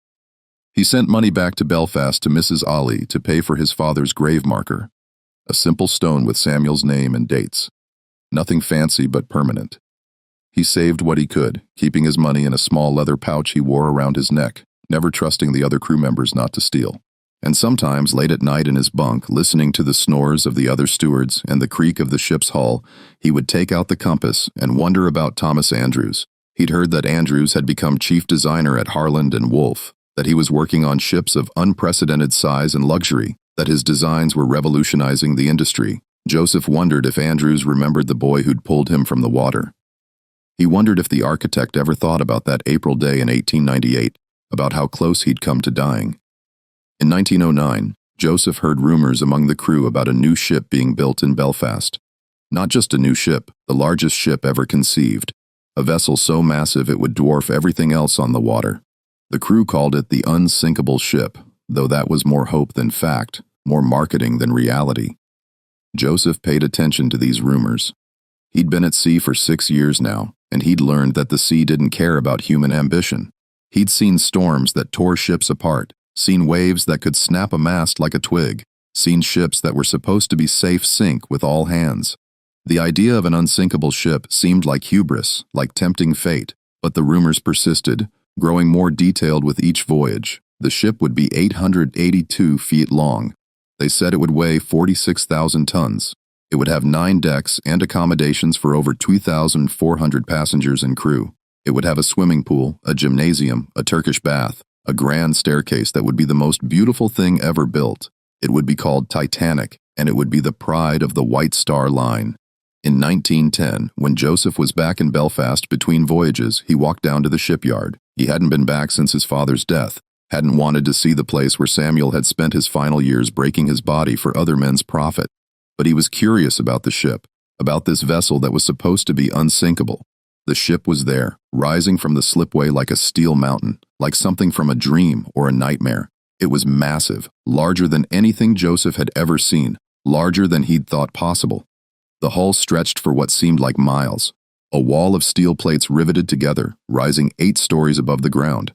He sent money back to Belfast to Mrs. Ali to pay for his father's grave marker, a simple stone with Samuel's name and dates. Nothing fancy but permanent. He saved what he could, keeping his money in a small leather pouch he wore around his neck, never trusting the other crew members not to steal. And sometimes, late at night in his bunk, listening to the snores of the other stewards and the creak of the ship's hull, he would take out the compass and wonder about Thomas Andrews. He'd heard that Andrews had become chief designer at Harland and Wolff, that he was working on ships of unprecedented size and luxury, that his designs were revolutionizing the industry. Joseph wondered if Andrews remembered the boy who'd pulled him from the water. He wondered if the architect ever thought about that April day in 1898, about how close he'd come to dying. In 1909, Joseph heard rumors among the crew about a new ship being built in Belfast. Not just a new ship, the largest ship ever conceived, a vessel so massive it would dwarf everything else on the water. The crew called it the unsinkable ship, though that was more hope than fact, more marketing than reality. Joseph paid attention to these rumors. He'd been at sea for 6 years now, and he'd learned that the sea didn't care about human ambition. He'd seen storms that tore ships apart, seen waves that could snap a mast like a twig, seen ships that were supposed to be safe sink with all hands. The idea of an unsinkable ship seemed like hubris, like tempting fate, but the rumors persisted, growing more detailed with each voyage. The ship would be 882 feet long. They said it would weigh 46,000 tons. It would have 9 decks and accommodations for over 2,400 passengers and crew. It would have a swimming pool, a gymnasium, a Turkish bath, a grand staircase that would be the most beautiful thing ever built. It would be called Titanic, and it would be the pride of the White Star Line. In 1910, when Joseph was back in Belfast between voyages, he walked down to the shipyard. He hadn't been back since his father's death, hadn't wanted to see the place where Samuel had spent his final years breaking his body for other men's profit. But he was curious about the ship, about this vessel that was supposed to be unsinkable. The ship was there, rising from the slipway like a steel mountain, like something from a dream or a nightmare. It was massive, larger than anything Joseph had ever seen, larger than he'd thought possible. The hull stretched for what seemed like miles, a wall of steel plates riveted together, rising 8 stories above the ground.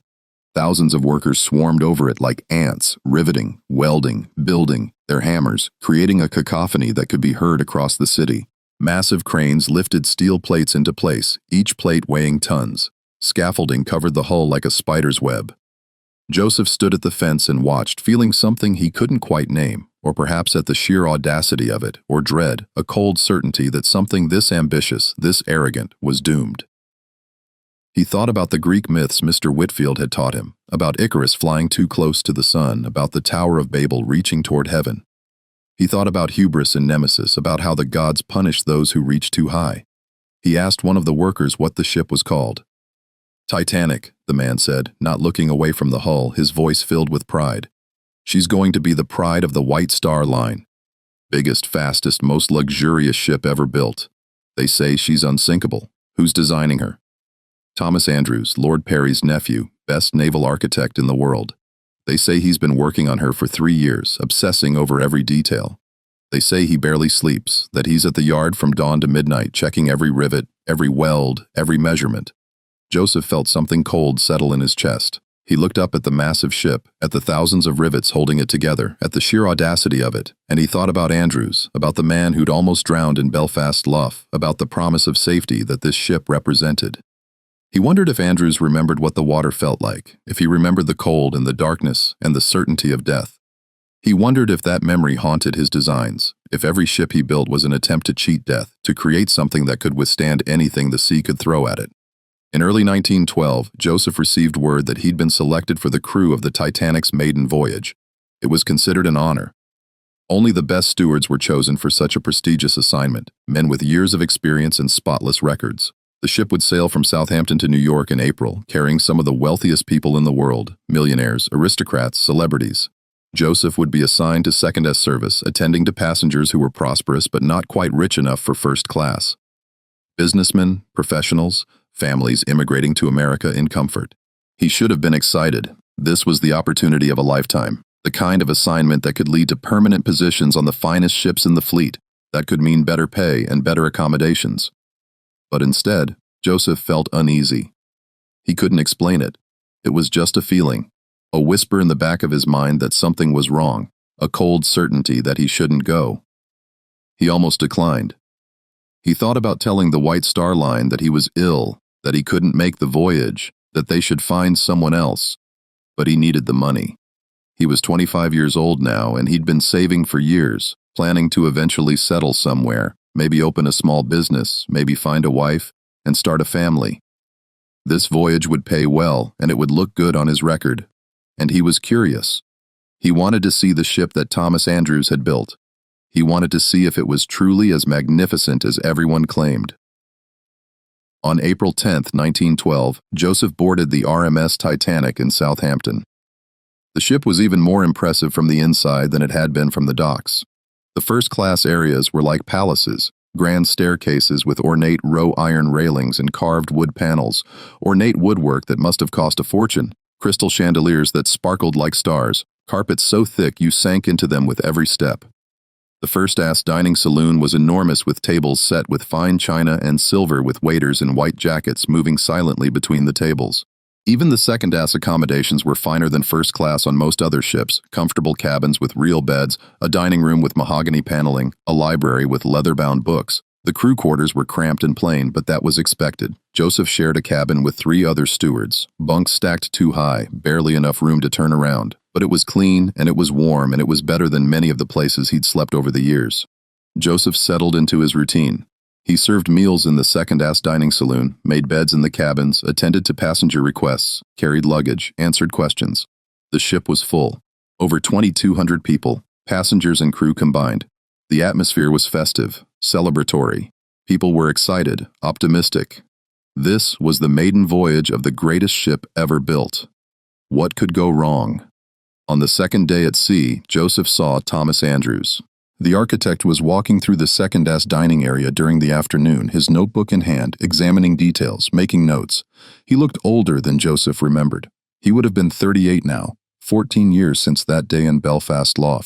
Thousands of workers swarmed over it like ants, riveting, welding, building, their hammers, creating a cacophony that could be heard across the city. Massive cranes lifted steel plates into place, each plate weighing tons. Scaffolding covered the hull like a spider's web. Joseph stood at the fence and watched, feeling something he couldn't quite name, or perhaps at the sheer audacity of it, or dread, a cold certainty that something this ambitious, this arrogant, was doomed. He thought about the Greek myths Mr. Whitfield had taught him, about Icarus flying too close to the sun, about the Tower of Babel reaching toward heaven. He thought about hubris and nemesis, about how the gods punished those who reached too high. He asked one of the workers what the ship was called. Titanic, the man said, not looking away from the hull, his voice filled with pride. She's going to be the pride of the White Star Line. Biggest, fastest, most luxurious ship ever built. They say she's unsinkable. Who's designing her? Thomas Andrews, Lord Perry's nephew, best naval architect in the world. They say he's been working on her for 3 years, obsessing over every detail. They say he barely sleeps, that he's at the yard from dawn to midnight, checking every rivet, every weld, every measurement. Joseph felt something cold settle in his chest. He looked up at the massive ship, at the thousands of rivets holding it together, at the sheer audacity of it, and he thought about Andrews, about the man who'd almost drowned in Belfast Lough, about the promise of safety that this ship represented. He wondered if Andrews remembered what the water felt like, if he remembered the cold and the darkness and the certainty of death. He wondered if that memory haunted his designs, if every ship he built was an attempt to cheat death, to create something that could withstand anything the sea could throw at it. In early 1912, Joseph received word that he'd been selected for the crew of the Titanic's maiden voyage. It was considered an honor. Only the best stewards were chosen for such a prestigious assignment, men with years of experience and spotless records. The ship would sail from Southampton to New York in April, carrying some of the wealthiest people in the world, millionaires, aristocrats, celebrities. Joseph would be assigned to second-class service, attending to passengers who were prosperous but not quite rich enough for first class. Businessmen, professionals, families immigrating to America in comfort. He should have been excited. This was the opportunity of a lifetime, the kind of assignment that could lead to permanent positions on the finest ships in the fleet, that could mean better pay and better accommodations. But instead, Joseph felt uneasy. He couldn't explain it. It was just a feeling, a whisper in the back of his mind that something was wrong, a cold certainty that he shouldn't go. He almost declined. He thought about telling the White Star Line that he was ill, that he couldn't make the voyage, that they should find someone else, but he needed the money. He was 25 years old now, and he'd been saving for years, planning to eventually settle somewhere, maybe open a small business, maybe find a wife, and start a family. This voyage would pay well, and it would look good on his record. And he was curious. He wanted to see the ship that Thomas Andrews had built. He wanted to see if it was truly as magnificent as everyone claimed. On April 10, 1912, Joseph boarded the RMS Titanic in Southampton. The ship was even more impressive from the inside than it had been from the docks. The first-class areas were like palaces, grand staircases with ornate row-iron railings and carved wood panels, ornate woodwork that must have cost a fortune, crystal chandeliers that sparkled like stars, carpets so thick you sank into them with every step. The first-class dining saloon was enormous, with tables set with fine china and silver, with waiters in white jackets moving silently between the tables. Even the second-class accommodations were finer than first class on most other ships, comfortable cabins with real beds, a dining room with mahogany paneling, a library with leather-bound books. The crew quarters were cramped and plain, but that was expected. Joseph shared a cabin with 3 other stewards, bunks stacked too high, barely enough room to turn around. But it was clean, and it was warm, and it was better than many of the places he'd slept over the years. Joseph settled into his routine. He served meals in the second-class dining saloon, made beds in the cabins, attended to passenger requests, carried luggage, answered questions. The ship was full. Over 2,200 people, passengers and crew combined. The atmosphere was festive, celebratory. People were excited, optimistic. This was the maiden voyage of the greatest ship ever built. What could go wrong? On the second day at sea, Joseph saw Thomas Andrews. The architect was walking through the second-class dining area during the afternoon, his notebook in hand, examining details, making notes. He looked older than Joseph remembered. He would have been 38 now, 14 years since that day in Belfast Lough.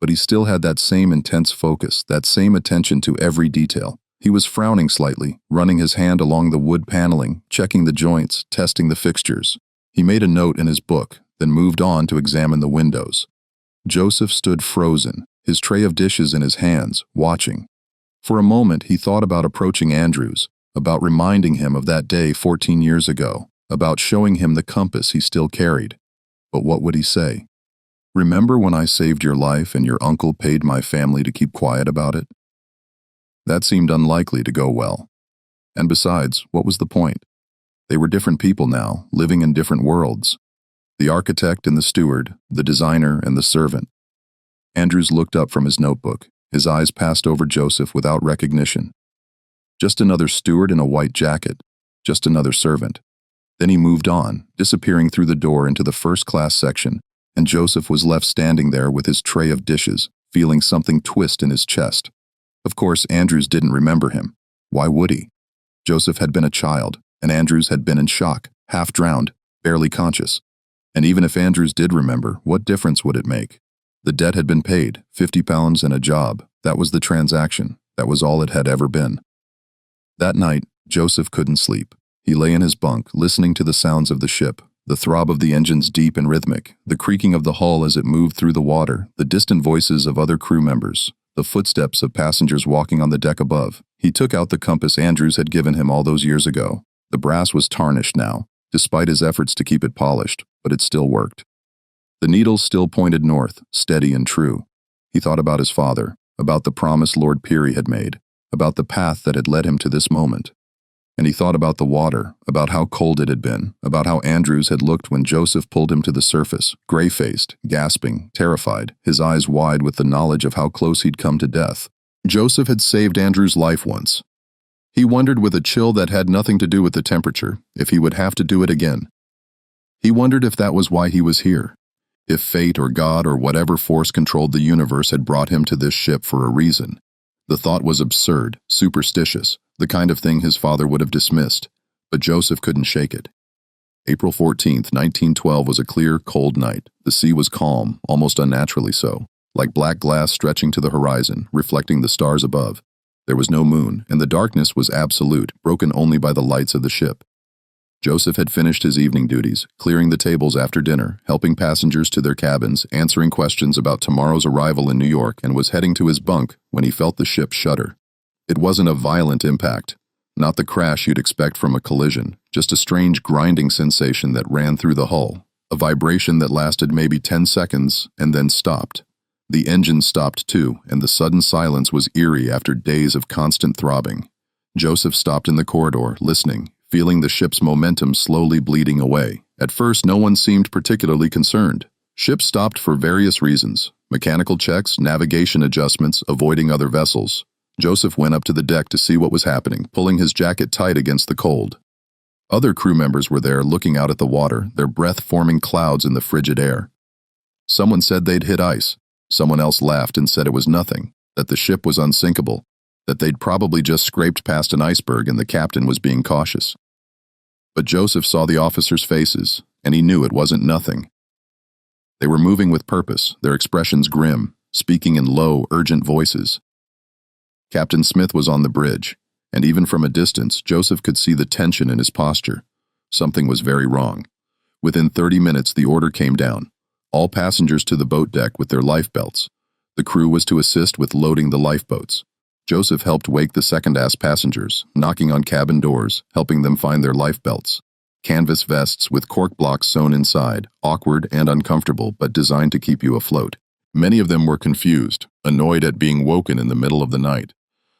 But he still had that same intense focus, that same attention to every detail. He was frowning slightly, running his hand along the wood paneling, checking the joints, testing the fixtures. He made a note in his book, then moved on to examine the windows. Joseph stood frozen, his tray of dishes in his hands, watching. For a moment, he thought about approaching Andrews, about reminding him of that day 14 years ago, about showing him the compass he still carried. But what would he say? "Remember when I saved your life and your uncle paid my family to keep quiet about it?" That seemed unlikely to go well. And besides, what was the point? They were different people now, living in different worlds. The architect and the steward, the designer and the servant. Andrews looked up from his notebook. His eyes passed over Joseph without recognition. Just another steward in a white jacket. Just another servant. Then he moved on, disappearing through the door into the first-class section, and Joseph was left standing there with his tray of dishes, feeling something twist in his chest. Of course, Andrews didn't remember him. Why would he? Joseph had been a child, and Andrews had been in shock, half drowned, barely conscious. And even if Andrews did remember, what difference would it make? The debt had been paid, £50 and a job. That was the transaction. That was all it had ever been. That night, Joseph couldn't sleep. He lay in his bunk, listening to the sounds of the ship, the throb of the engines deep and rhythmic, the creaking of the hull as it moved through the water, the distant voices of other crew members, the footsteps of passengers walking on the deck above. He took out the compass Andrews had given him all those years ago. The brass was tarnished now, despite his efforts to keep it polished, but it still worked. The needles still pointed north, steady and true. He thought about his father, about the promise Lord Peary had made, about the path that had led him to this moment. And he thought about the water, about how cold it had been, about how Andrews had looked when Joseph pulled him to the surface, gray-faced, gasping, terrified, his eyes wide with the knowledge of how close he'd come to death. Joseph had saved Andrews' life once. He wondered with a chill that had nothing to do with the temperature, if he would have to do it again. He wondered if that was why he was here. If fate or God or whatever force controlled the universe had brought him to this ship for a reason. The thought was absurd, superstitious, the kind of thing his father would have dismissed, but Joseph couldn't shake it. April 14th, 1912 was a clear, cold night. The sea was calm, almost unnaturally so, like black glass stretching to the horizon, reflecting the stars above. There was no moon, and the darkness was absolute, broken only by the lights of the ship. Joseph had finished his evening duties, clearing the tables after dinner, helping passengers to their cabins, answering questions about tomorrow's arrival in New York, and was heading to his bunk when he felt the ship shudder. It wasn't a violent impact, not the crash you'd expect from a collision, just a strange grinding sensation that ran through the hull, a vibration that lasted maybe 10 seconds and then stopped. The engine stopped too, and the sudden silence was eerie after days of constant throbbing. Joseph stopped in the corridor, listening, feeling the ship's momentum slowly bleeding away. At first, no one seemed particularly concerned. Ships stopped for various reasons: mechanical checks, navigation adjustments, avoiding other vessels. Joseph went up to the deck to see what was happening, pulling his jacket tight against the cold. Other crew members were there looking out at the water, their breath forming clouds in the frigid air. Someone said they'd hit ice. Someone else laughed and said it was nothing, that the ship was unsinkable, that they'd probably just scraped past an iceberg and the captain was being cautious. But Joseph saw the officers' faces, and he knew it wasn't nothing. They were moving with purpose, their expressions grim, speaking in low, urgent voices. Captain Smith was on the bridge, and even from a distance, Joseph could see the tension in his posture. Something was very wrong. Within 30 minutes, the order came down. All passengers to the boat deck with their lifebelts. The crew was to assist with loading the lifeboats. Joseph helped wake the second-ass passengers, knocking on cabin doors, helping them find their lifebelts. Canvas vests with cork blocks sewn inside, awkward and uncomfortable, but designed to keep you afloat. Many of them were confused, annoyed at being woken in the middle of the night.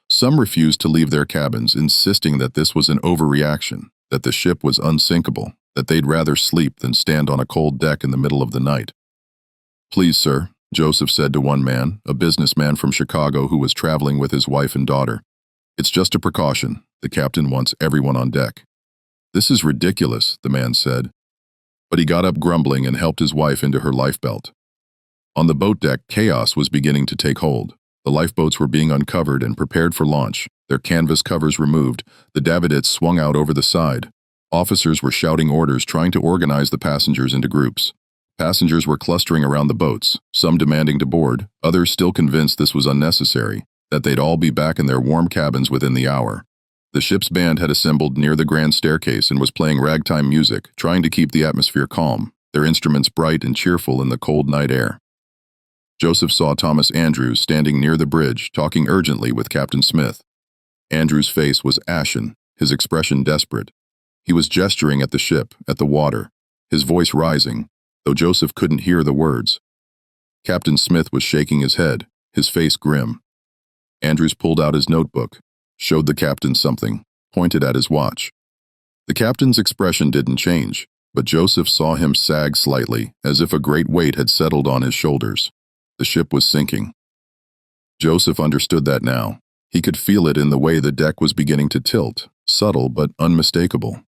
Some refused to leave their cabins, insisting that this was an overreaction, that the ship was unsinkable, that they'd rather sleep than stand on a cold deck in the middle of the night. "Please, sir," Joseph said to one man, a businessman from Chicago who was traveling with his wife and daughter. "It's just a precaution. The captain wants everyone on deck." "This is ridiculous," the man said. But he got up grumbling and helped his wife into her lifebelt. On the boat deck, chaos was beginning to take hold. The lifeboats were being uncovered and prepared for launch, their canvas covers removed, the davitets swung out over the side. Officers were shouting orders, trying to organize the passengers into groups. Passengers were clustering around the boats, some demanding to board, others still convinced this was unnecessary, that they'd all be back in their warm cabins within the hour. The ship's band had assembled near the grand staircase and was playing ragtime music, trying to keep the atmosphere calm, their instruments bright and cheerful in the cold night air. Joseph saw Thomas Andrews standing near the bridge, talking urgently with Captain Smith. Andrews' face was ashen, his expression desperate. He was gesturing at the ship, at the water, his voice rising, though Joseph couldn't hear the words. Captain Smith was shaking his head, his face grim. Andrews pulled out his notebook, showed the captain something, pointed at his watch. The captain's expression didn't change, but Joseph saw him sag slightly, as if a great weight had settled on his shoulders. The ship was sinking. Joseph understood that now. He could feel it in the way the deck was beginning to tilt, subtle but unmistakable.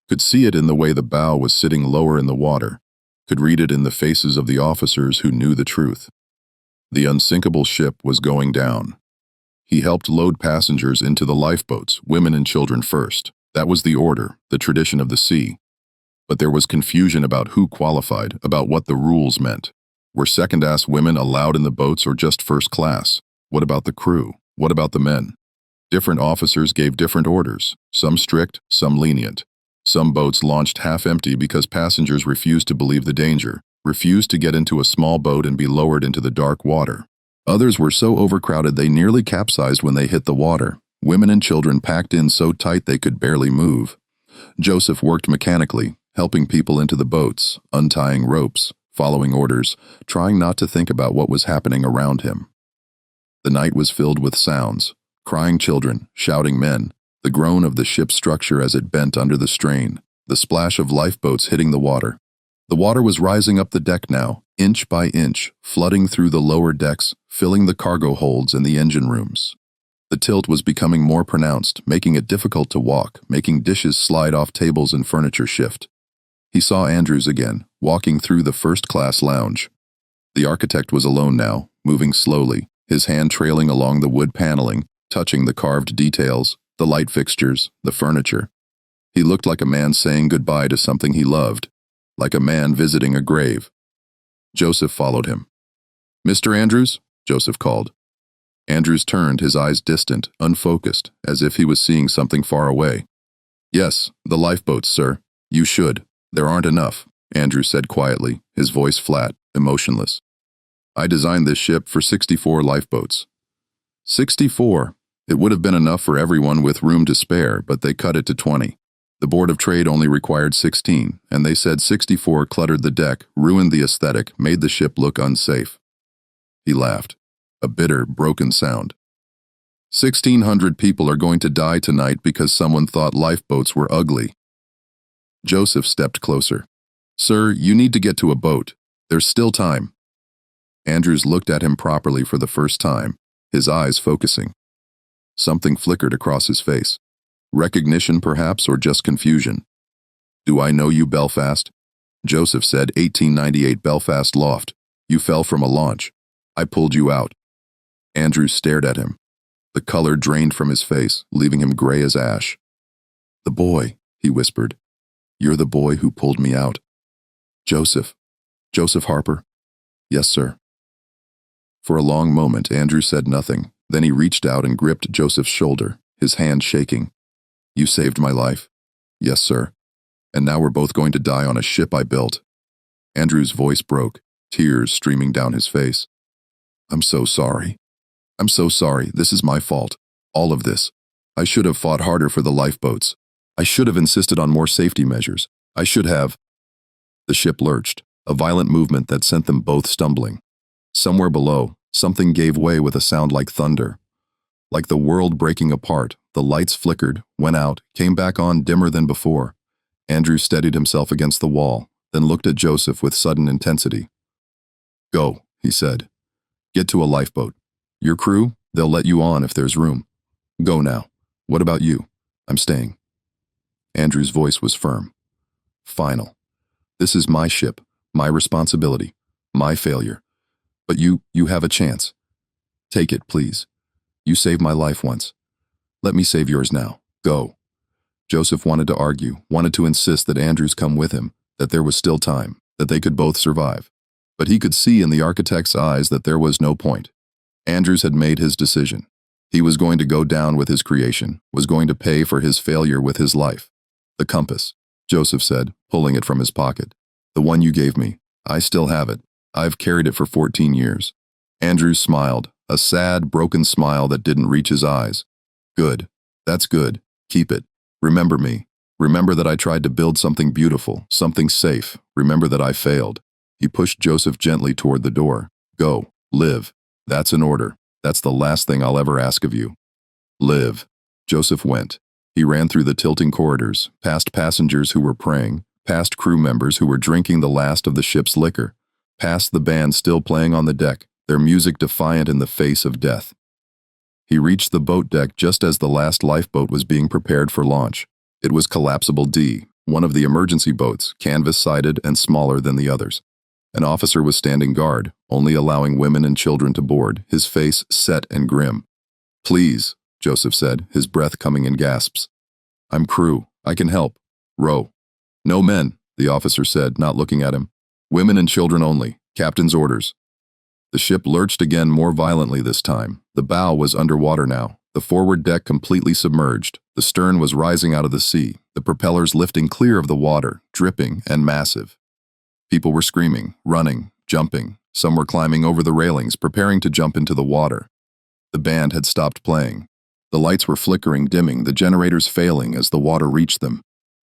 Could see it in the way the bow was sitting lower in the water. Could read it in the faces of the officers who knew the truth. The unsinkable ship was going down. He helped load passengers into the lifeboats, women and children first. That was the order, the tradition of the sea. But there was confusion about who qualified, about what the rules meant. Were second-ass women allowed in the boats or just first class? What about the crew? What about the men? Different officers gave different orders, some strict, some lenient. Some boats launched half-empty because passengers refused to believe the danger, refused to get into a small boat and be lowered into the dark water. Others were so overcrowded they nearly capsized when they hit the water. Women and children packed in so tight they could barely move. Joseph worked mechanically, helping people into the boats, untying ropes, following orders, trying not to think about what was happening around him. The night was filled with sounds, crying children, shouting men, the groan of the ship's structure as it bent under the strain, the splash of lifeboats hitting the water. The water was rising up the deck now, inch by inch, flooding through the lower decks, filling the cargo holds and the engine rooms. The tilt was becoming more pronounced, making it difficult to walk, making dishes slide off tables and furniture shift. He saw Andrews again, walking through the first-class lounge. The architect was alone now, moving slowly, his hand trailing along the wood paneling, touching the carved details, the light fixtures, the furniture. He looked like a man saying goodbye to something he loved, like a man visiting a grave. Joseph followed him. "Mr. Andrews?" Joseph called. Andrews turned, his eyes distant, unfocused, as if he was seeing something far away. "Yes, the lifeboats, sir. You should. There aren't enough," Andrews said quietly, his voice flat, emotionless. "I designed this ship for 64 lifeboats." 64! It would have been enough for everyone with room to spare, but they cut it to 20. The Board of Trade only required 16, and they said 64 cluttered the deck, ruined the aesthetic, made the ship look unsafe. He laughed, a bitter, broken sound. 1,600 people are going to die tonight because someone thought lifeboats were ugly. Joseph stepped closer. "Sir, you need to get to a boat. There's still time." Andrews looked at him properly for the first time, his eyes focusing. Something flickered across his face. Recognition, perhaps, or just confusion. "Do I know you, Belfast?" Joseph said, 1898 Belfast Lough. "You fell from a launch. I pulled you out." Andrews stared at him. The color drained from his face, leaving him gray as ash. "The boy," he whispered. "You're the boy who pulled me out." "Joseph. Joseph Harper." "Yes, sir." For a long moment, Andrews said nothing. Then he reached out and gripped Joseph's shoulder, his hand shaking. "You saved my life." "Yes, sir. And now we're both going to die on a ship I built." Andrews' voice broke, tears streaming down his face. "I'm so sorry. I'm so sorry. This is my fault. All of this. I should have fought harder for the lifeboats. I should have insisted on more safety measures. I should have." The ship lurched, a violent movement that sent them both stumbling. Somewhere below, something gave way with a sound like thunder. Like the world breaking apart, the lights flickered, went out, came back on dimmer than before. Andrew steadied himself against the wall, then looked at Joseph with sudden intensity. "Go," he said. "Get to a lifeboat. Your crew, they'll let you on if there's room. Go now. What about you?" "I'm staying." Andrew's voice was firm. "Final. This is my ship, my responsibility, my failure. But you have a chance. Take it, please. You saved my life once. Let me save yours now. Go." Joseph wanted to argue, wanted to insist that Andrews come with him, that there was still time, that they could both survive. But he could see in the architect's eyes that there was no point. Andrews had made his decision. He was going to go down with his creation, was going to pay for his failure with his life. "The compass," Joseph said, pulling it from his pocket. "The one you gave me. I still have it. I've carried it for 14 years. Andrews smiled, a sad, broken smile that didn't reach his eyes. "Good. That's good. Keep it. Remember me. Remember that I tried to build something beautiful, something safe. Remember that I failed." He pushed Joseph gently toward the door. "Go. Live. That's an order. That's the last thing I'll ever ask of you. Live." Joseph went. He ran through the tilting corridors, past passengers who were praying, past crew members who were drinking the last of the ship's liquor, past the band still playing on the deck, their music defiant in the face of death. He reached the boat deck just as the last lifeboat was being prepared for launch. It was Collapsible D, one of the emergency boats, canvas-sided and smaller than the others. An officer was standing guard, only allowing women and children to board, his face set and grim. "Please," Joseph said, his breath coming in gasps. "I'm crew. I can help. Row." "No men," the officer said, not looking at him. "Women and children only. Captain's orders." The ship lurched again more violently this time. The bow was underwater now, The forward deck completely submerged. The stern was rising out of the sea, the propellers lifting clear of the water, dripping and massive. People were screaming, running, jumping. Some were climbing over the railings, preparing to jump into the water. The band had stopped playing. The lights were flickering, dimming, the generators failing as the water reached them.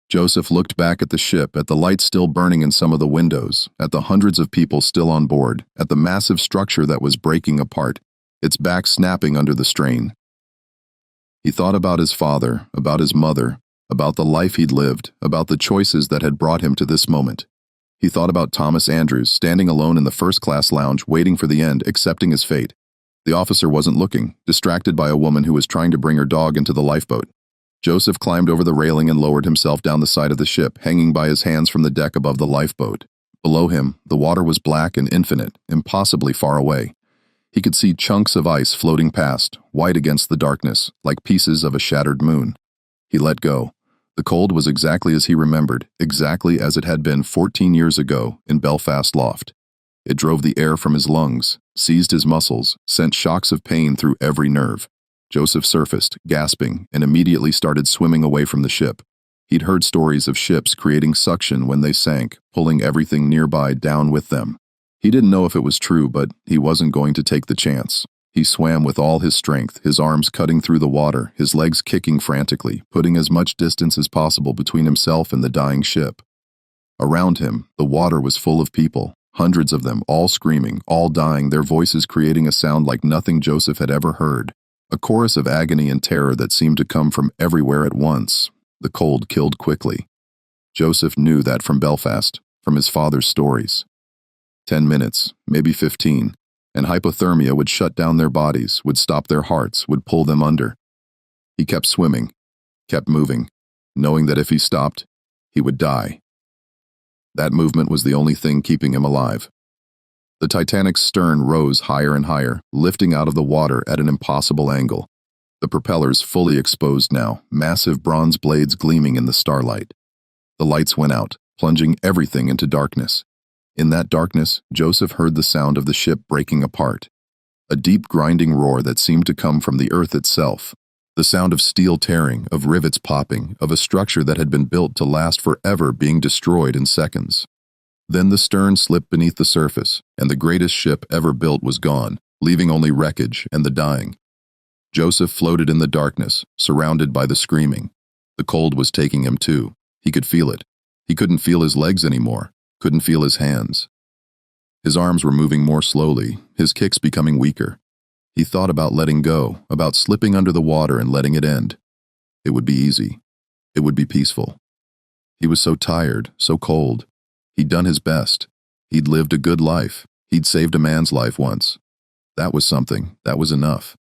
Joseph looked back at the ship, at the lights still burning in some of the windows, at the hundreds of people still on board, at the massive structure that was breaking apart, its back snapping under the strain. He thought about his father, about his mother, about the life he'd lived, about the choices that had brought him to this moment. He thought about Thomas Andrews, standing alone in the first-class lounge, waiting for the end, accepting his fate. The officer wasn't looking, distracted by a woman who was trying to bring her dog into the lifeboat. Joseph climbed over the railing and lowered himself down the side of the ship, hanging by his hands from the deck above the lifeboat. Below him, the water was black and infinite, impossibly far away. He could see chunks of ice floating past, white against the darkness, like pieces of a shattered moon. He let go. The cold was exactly as he remembered, exactly as it had been 14 years ago in Belfast Lough. It drove the air from his lungs, seized his muscles, sent shocks of pain through every nerve. Joseph surfaced, gasping, and immediately started swimming away from the ship. He'd heard stories of ships creating suction when they sank, pulling everything nearby down with them. He didn't know if it was true, but he wasn't going to take the chance. He swam with all his strength, his arms cutting through the water, his legs kicking frantically, putting as much distance as possible between himself and the dying ship. Around him, the water was full of people, hundreds of them, all screaming, all dying, their voices creating a sound like nothing Joseph had ever heard. A chorus of agony and terror that seemed to come from everywhere at once. The cold killed quickly. Joseph knew that from Belfast, from his father's stories. 10 minutes, maybe 15, and hypothermia would shut down their bodies, would stop their hearts, would pull them under. He kept swimming, kept moving, knowing that if he stopped, he would die. That movement was the only thing keeping him alive. The Titanic's stern rose higher and higher, lifting out of the water at an impossible angle. The propellers fully exposed now, massive bronze blades gleaming in the starlight. The lights went out, plunging everything into darkness. In that darkness, Joseph heard the sound of the ship breaking apart. A deep grinding roar that seemed to come from the earth itself. The sound of steel tearing, of rivets popping, of a structure that had been built to last forever being destroyed in seconds. Then the stern slipped beneath the surface, and the greatest ship ever built was gone, leaving only wreckage and the dying. Joseph floated in the darkness, surrounded by the screaming. The cold was taking him too. He could feel it. He couldn't feel his legs anymore, couldn't feel his hands. His arms were moving more slowly, his kicks becoming weaker. He thought about letting go, about slipping under the water and letting it end. It would be easy. It would be peaceful. He was so tired, so cold. He'd done his best. He'd lived a good life. He'd saved a man's life once. That was something. That was enough.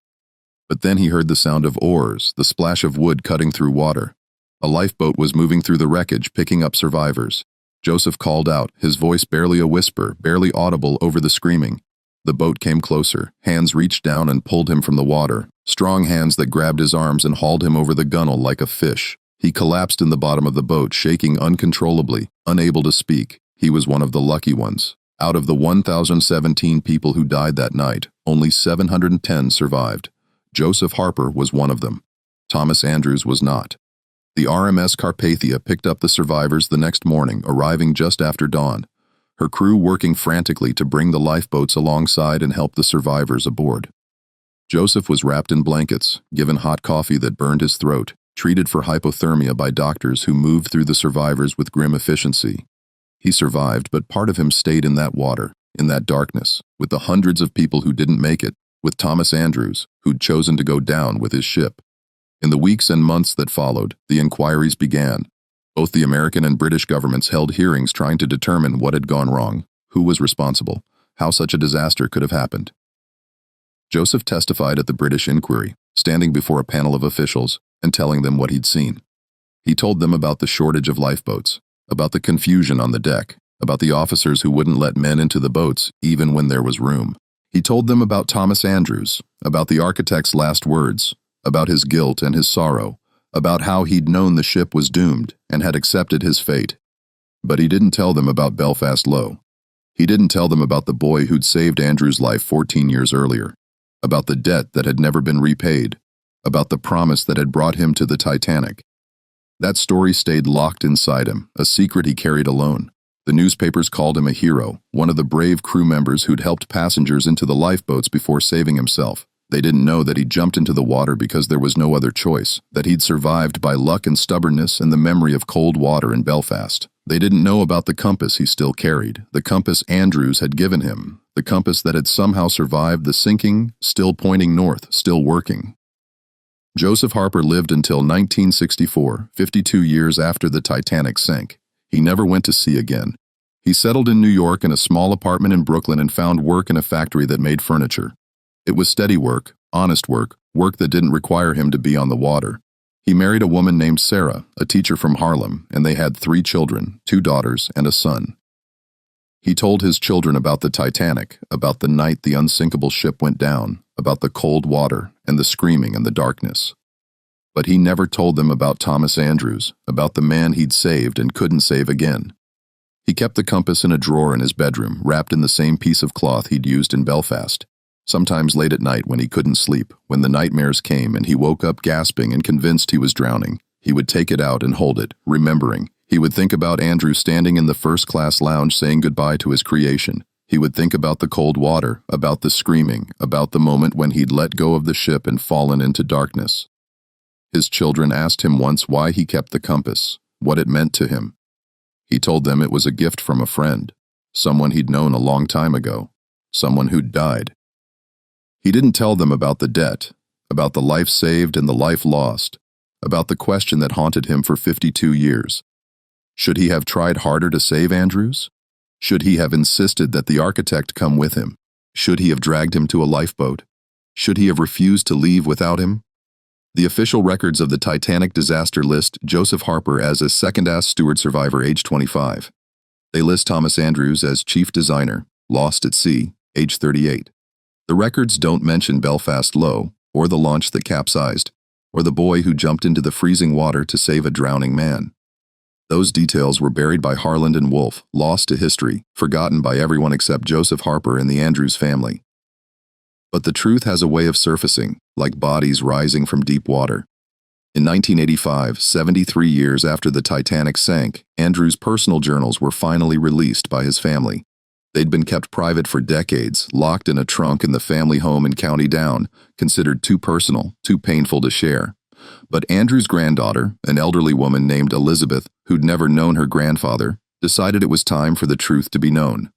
But then he heard the sound of oars, the splash of wood cutting through water. A lifeboat was moving through the wreckage, picking up survivors. Joseph called out, his voice barely a whisper, barely audible over the screaming. The boat came closer. Hands reached down and pulled him from the water. Strong hands that grabbed his arms and hauled him over the gunwale like a fish. He collapsed in the bottom of the boat, shaking uncontrollably, unable to speak. He was one of the lucky ones. Out of the 1,017 people who died that night, only 710 survived. Joseph Harper was one of them. Thomas Andrews was not. The RMS Carpathia picked up the survivors the next morning, arriving just after dawn. Her crew working frantically to bring the lifeboats alongside and help the survivors aboard. Joseph was wrapped in blankets, given hot coffee that burned his throat, treated for hypothermia by doctors who moved through the survivors with grim efficiency. He survived, but part of him stayed in that water, in that darkness, with the hundreds of people who didn't make it, with Thomas Andrews, who'd chosen to go down with his ship. In the weeks and months that followed, the inquiries began. Both the American and British governments held hearings trying to determine what had gone wrong, who was responsible, how such a disaster could have happened. Joseph testified at the British inquiry, standing before a panel of officials and telling them what he'd seen. He told them about the shortage of lifeboats, about the confusion on the deck, about the officers who wouldn't let men into the boats even when there was room. He told them about Thomas Andrews, about the architect's last words, about his guilt and his sorrow, about how he'd known the ship was doomed and had accepted his fate. But he didn't tell them about Belfast Lough. He didn't tell them about the boy who'd saved Andrew's life 14 years earlier, about the debt that had never been repaid, about the promise that had brought him to the Titanic. That story stayed locked inside him, a secret he carried alone. The newspapers called him a hero, one of the brave crew members who'd helped passengers into the lifeboats before saving himself. They didn't know that he'd jumped into the water because there was no other choice, that he'd survived by luck and stubbornness and the memory of cold water in Belfast. They didn't know about the compass he still carried, the compass Andrews had given him, the compass that had somehow survived the sinking, still pointing north, still working. Joseph Harper lived until 1964, 52 years after the Titanic sank. He never went to sea again. He settled in New York in a small apartment in Brooklyn and found work in a factory that made furniture. It was steady work, honest work, work that didn't require him to be on the water. He married a woman named Sarah, a teacher from Harlem, and they had 3 children, 2 daughters and a son. He told his children about the Titanic, about the night the unsinkable ship went down, about the cold water and the screaming and the darkness. But he never told them about Thomas Andrews, about the man he'd saved and couldn't save again. He kept the compass in a drawer in his bedroom, wrapped in the same piece of cloth he'd used in Belfast. Sometimes late at night when he couldn't sleep, when the nightmares came and he woke up gasping and convinced he was drowning, he would take it out and hold it, remembering. He would think about Andrew standing in the first-class lounge saying goodbye to his creation. He would think about the cold water, about the screaming, about the moment when he'd let go of the ship and fallen into darkness. His children asked him once why he kept the compass, what it meant to him. He told them it was a gift from a friend, someone he'd known a long time ago, someone who'd died. He didn't tell them about the debt, about the life saved and the life lost, about the question that haunted him for 52 years. Should he have tried harder to save Andrews? Should he have insisted that the architect come with him? Should he have dragged him to a lifeboat? Should he have refused to leave without him? The official records of the Titanic disaster list Joseph Harper as a second-ass steward survivor age 25. They list Thomas Andrews as chief designer, lost at sea, age 38. The records don't mention Belfast Lough, or the launch that capsized, or the boy who jumped into the freezing water to save a drowning man. Those details were buried by Harland and Wolff, lost to history, forgotten by everyone except Joseph Harper and the Andrews family. But the truth has a way of surfacing, like bodies rising from deep water. In 1985, 73 years after the Titanic sank, Andrews' personal journals were finally released by his family. They'd been kept private for decades, locked in a trunk in the family home in County Down, considered too personal, too painful to share. But Andrew's granddaughter, an elderly woman named Elizabeth, who'd never known her grandfather, decided it was time for the truth to be known.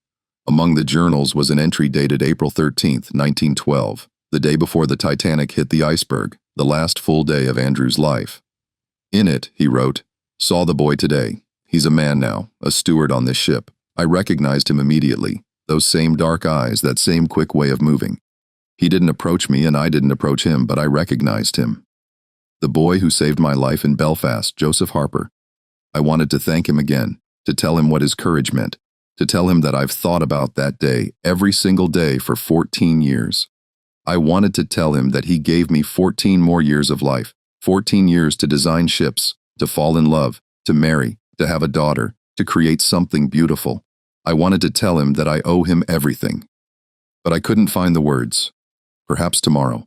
Among the journals was an entry dated April 13, 1912, the day before the Titanic hit the iceberg, the last full day of Andrew's life. In it, he wrote, "Saw the boy today. He's a man now, a steward on this ship. I recognized him immediately, those same dark eyes, that same quick way of moving. He didn't approach me and I didn't approach him, but I recognized him. The boy who saved my life in Belfast, Joseph Harper. I wanted to thank him again, to tell him what his courage meant, to tell him that I've thought about that day every single day for 14 years. I wanted to tell him that he gave me 14 more years of life, 14 years to design ships, to fall in love, to marry, to have a daughter, to create something beautiful. I wanted to tell him that I owe him everything. But I couldn't find the words. Perhaps tomorrow.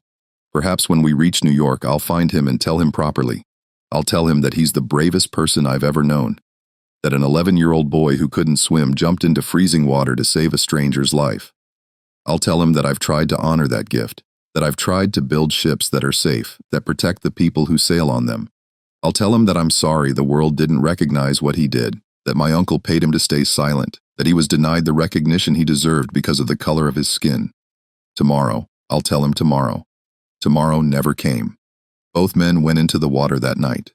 Perhaps when we reach New York, I'll find him and tell him properly. I'll tell him that he's the bravest person I've ever known. That an 11-year-old boy who couldn't swim jumped into freezing water to save a stranger's life. I'll tell him that I've tried to honor that gift, that I've tried to build ships that are safe, that protect the people who sail on them. I'll tell him that I'm sorry the world didn't recognize what he did, that my uncle paid him to stay silent, that he was denied the recognition he deserved because of the color of his skin. Tomorrow, I'll tell him tomorrow. Tomorrow never came. Both men went into the water that night.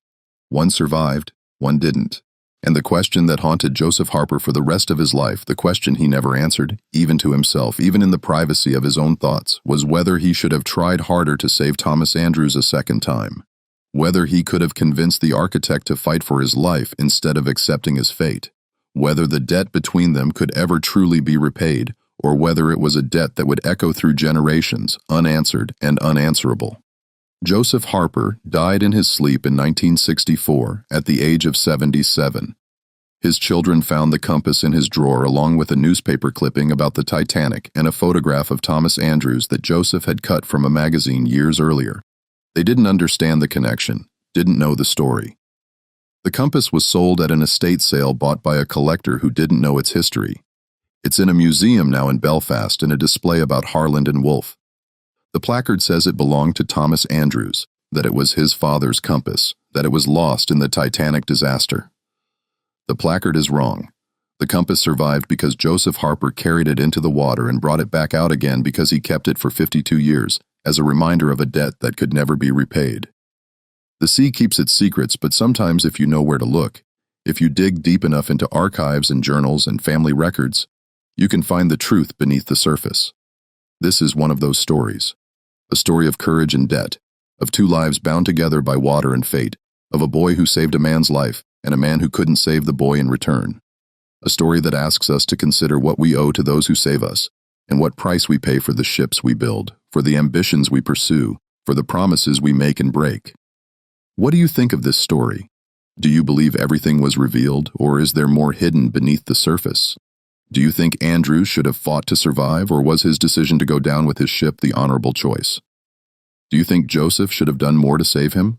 One survived, one didn't. And the question that haunted Joseph Harper for the rest of his life, the question he never answered, even to himself, even in the privacy of his own thoughts, was whether he should have tried harder to save Thomas Andrews a second time. Whether he could have convinced the architect to fight for his life instead of accepting his fate. Whether the debt between them could ever truly be repaid, or whether it was a debt that would echo through generations, unanswered and unanswerable. Joseph Harper died in his sleep in 1964 at the age of 77. His children found the compass in his drawer along with a newspaper clipping about the Titanic and a photograph of Thomas Andrews that Joseph had cut from a magazine years earlier. They didn't understand the connection, didn't know the story. The compass was sold at an estate sale bought by a collector who didn't know its history. It's in a museum now in Belfast in a display about Harland and Wolff. The placard says it belonged to Thomas Andrews, that it was his father's compass, that it was lost in the Titanic disaster. The placard is wrong. The compass survived because Joseph Harper carried it into the water and brought it back out again because he kept it for 52 years, as a reminder of a debt that could never be repaid. The sea keeps its secrets, but sometimes if you know where to look, if you dig deep enough into archives and journals and family records, you can find the truth beneath the surface. This is one of those stories. A story of courage and debt, of two lives bound together by water and fate, of a boy who saved a man's life and a man who couldn't save the boy in return. A story that asks us to consider what we owe to those who save us, and what price we pay for the ships we build, for the ambitions we pursue, for the promises we make and break. What do you think of this story? Do you believe everything was revealed, or is there more hidden beneath the surface? Do you think Andrews should have fought to survive, or was his decision to go down with his ship the honorable choice? Do you think Joseph should have done more to save him?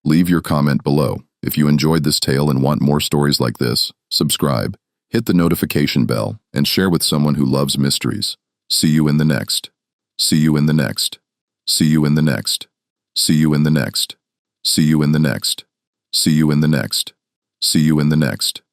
Leave your comment below. If you enjoyed this tale and want more stories like this, subscribe, hit the notification bell, and share with someone who loves mysteries. See you in the next. See you in the next. See you in the next. See you in the next. See you in the next. See you in the next. See you in the next.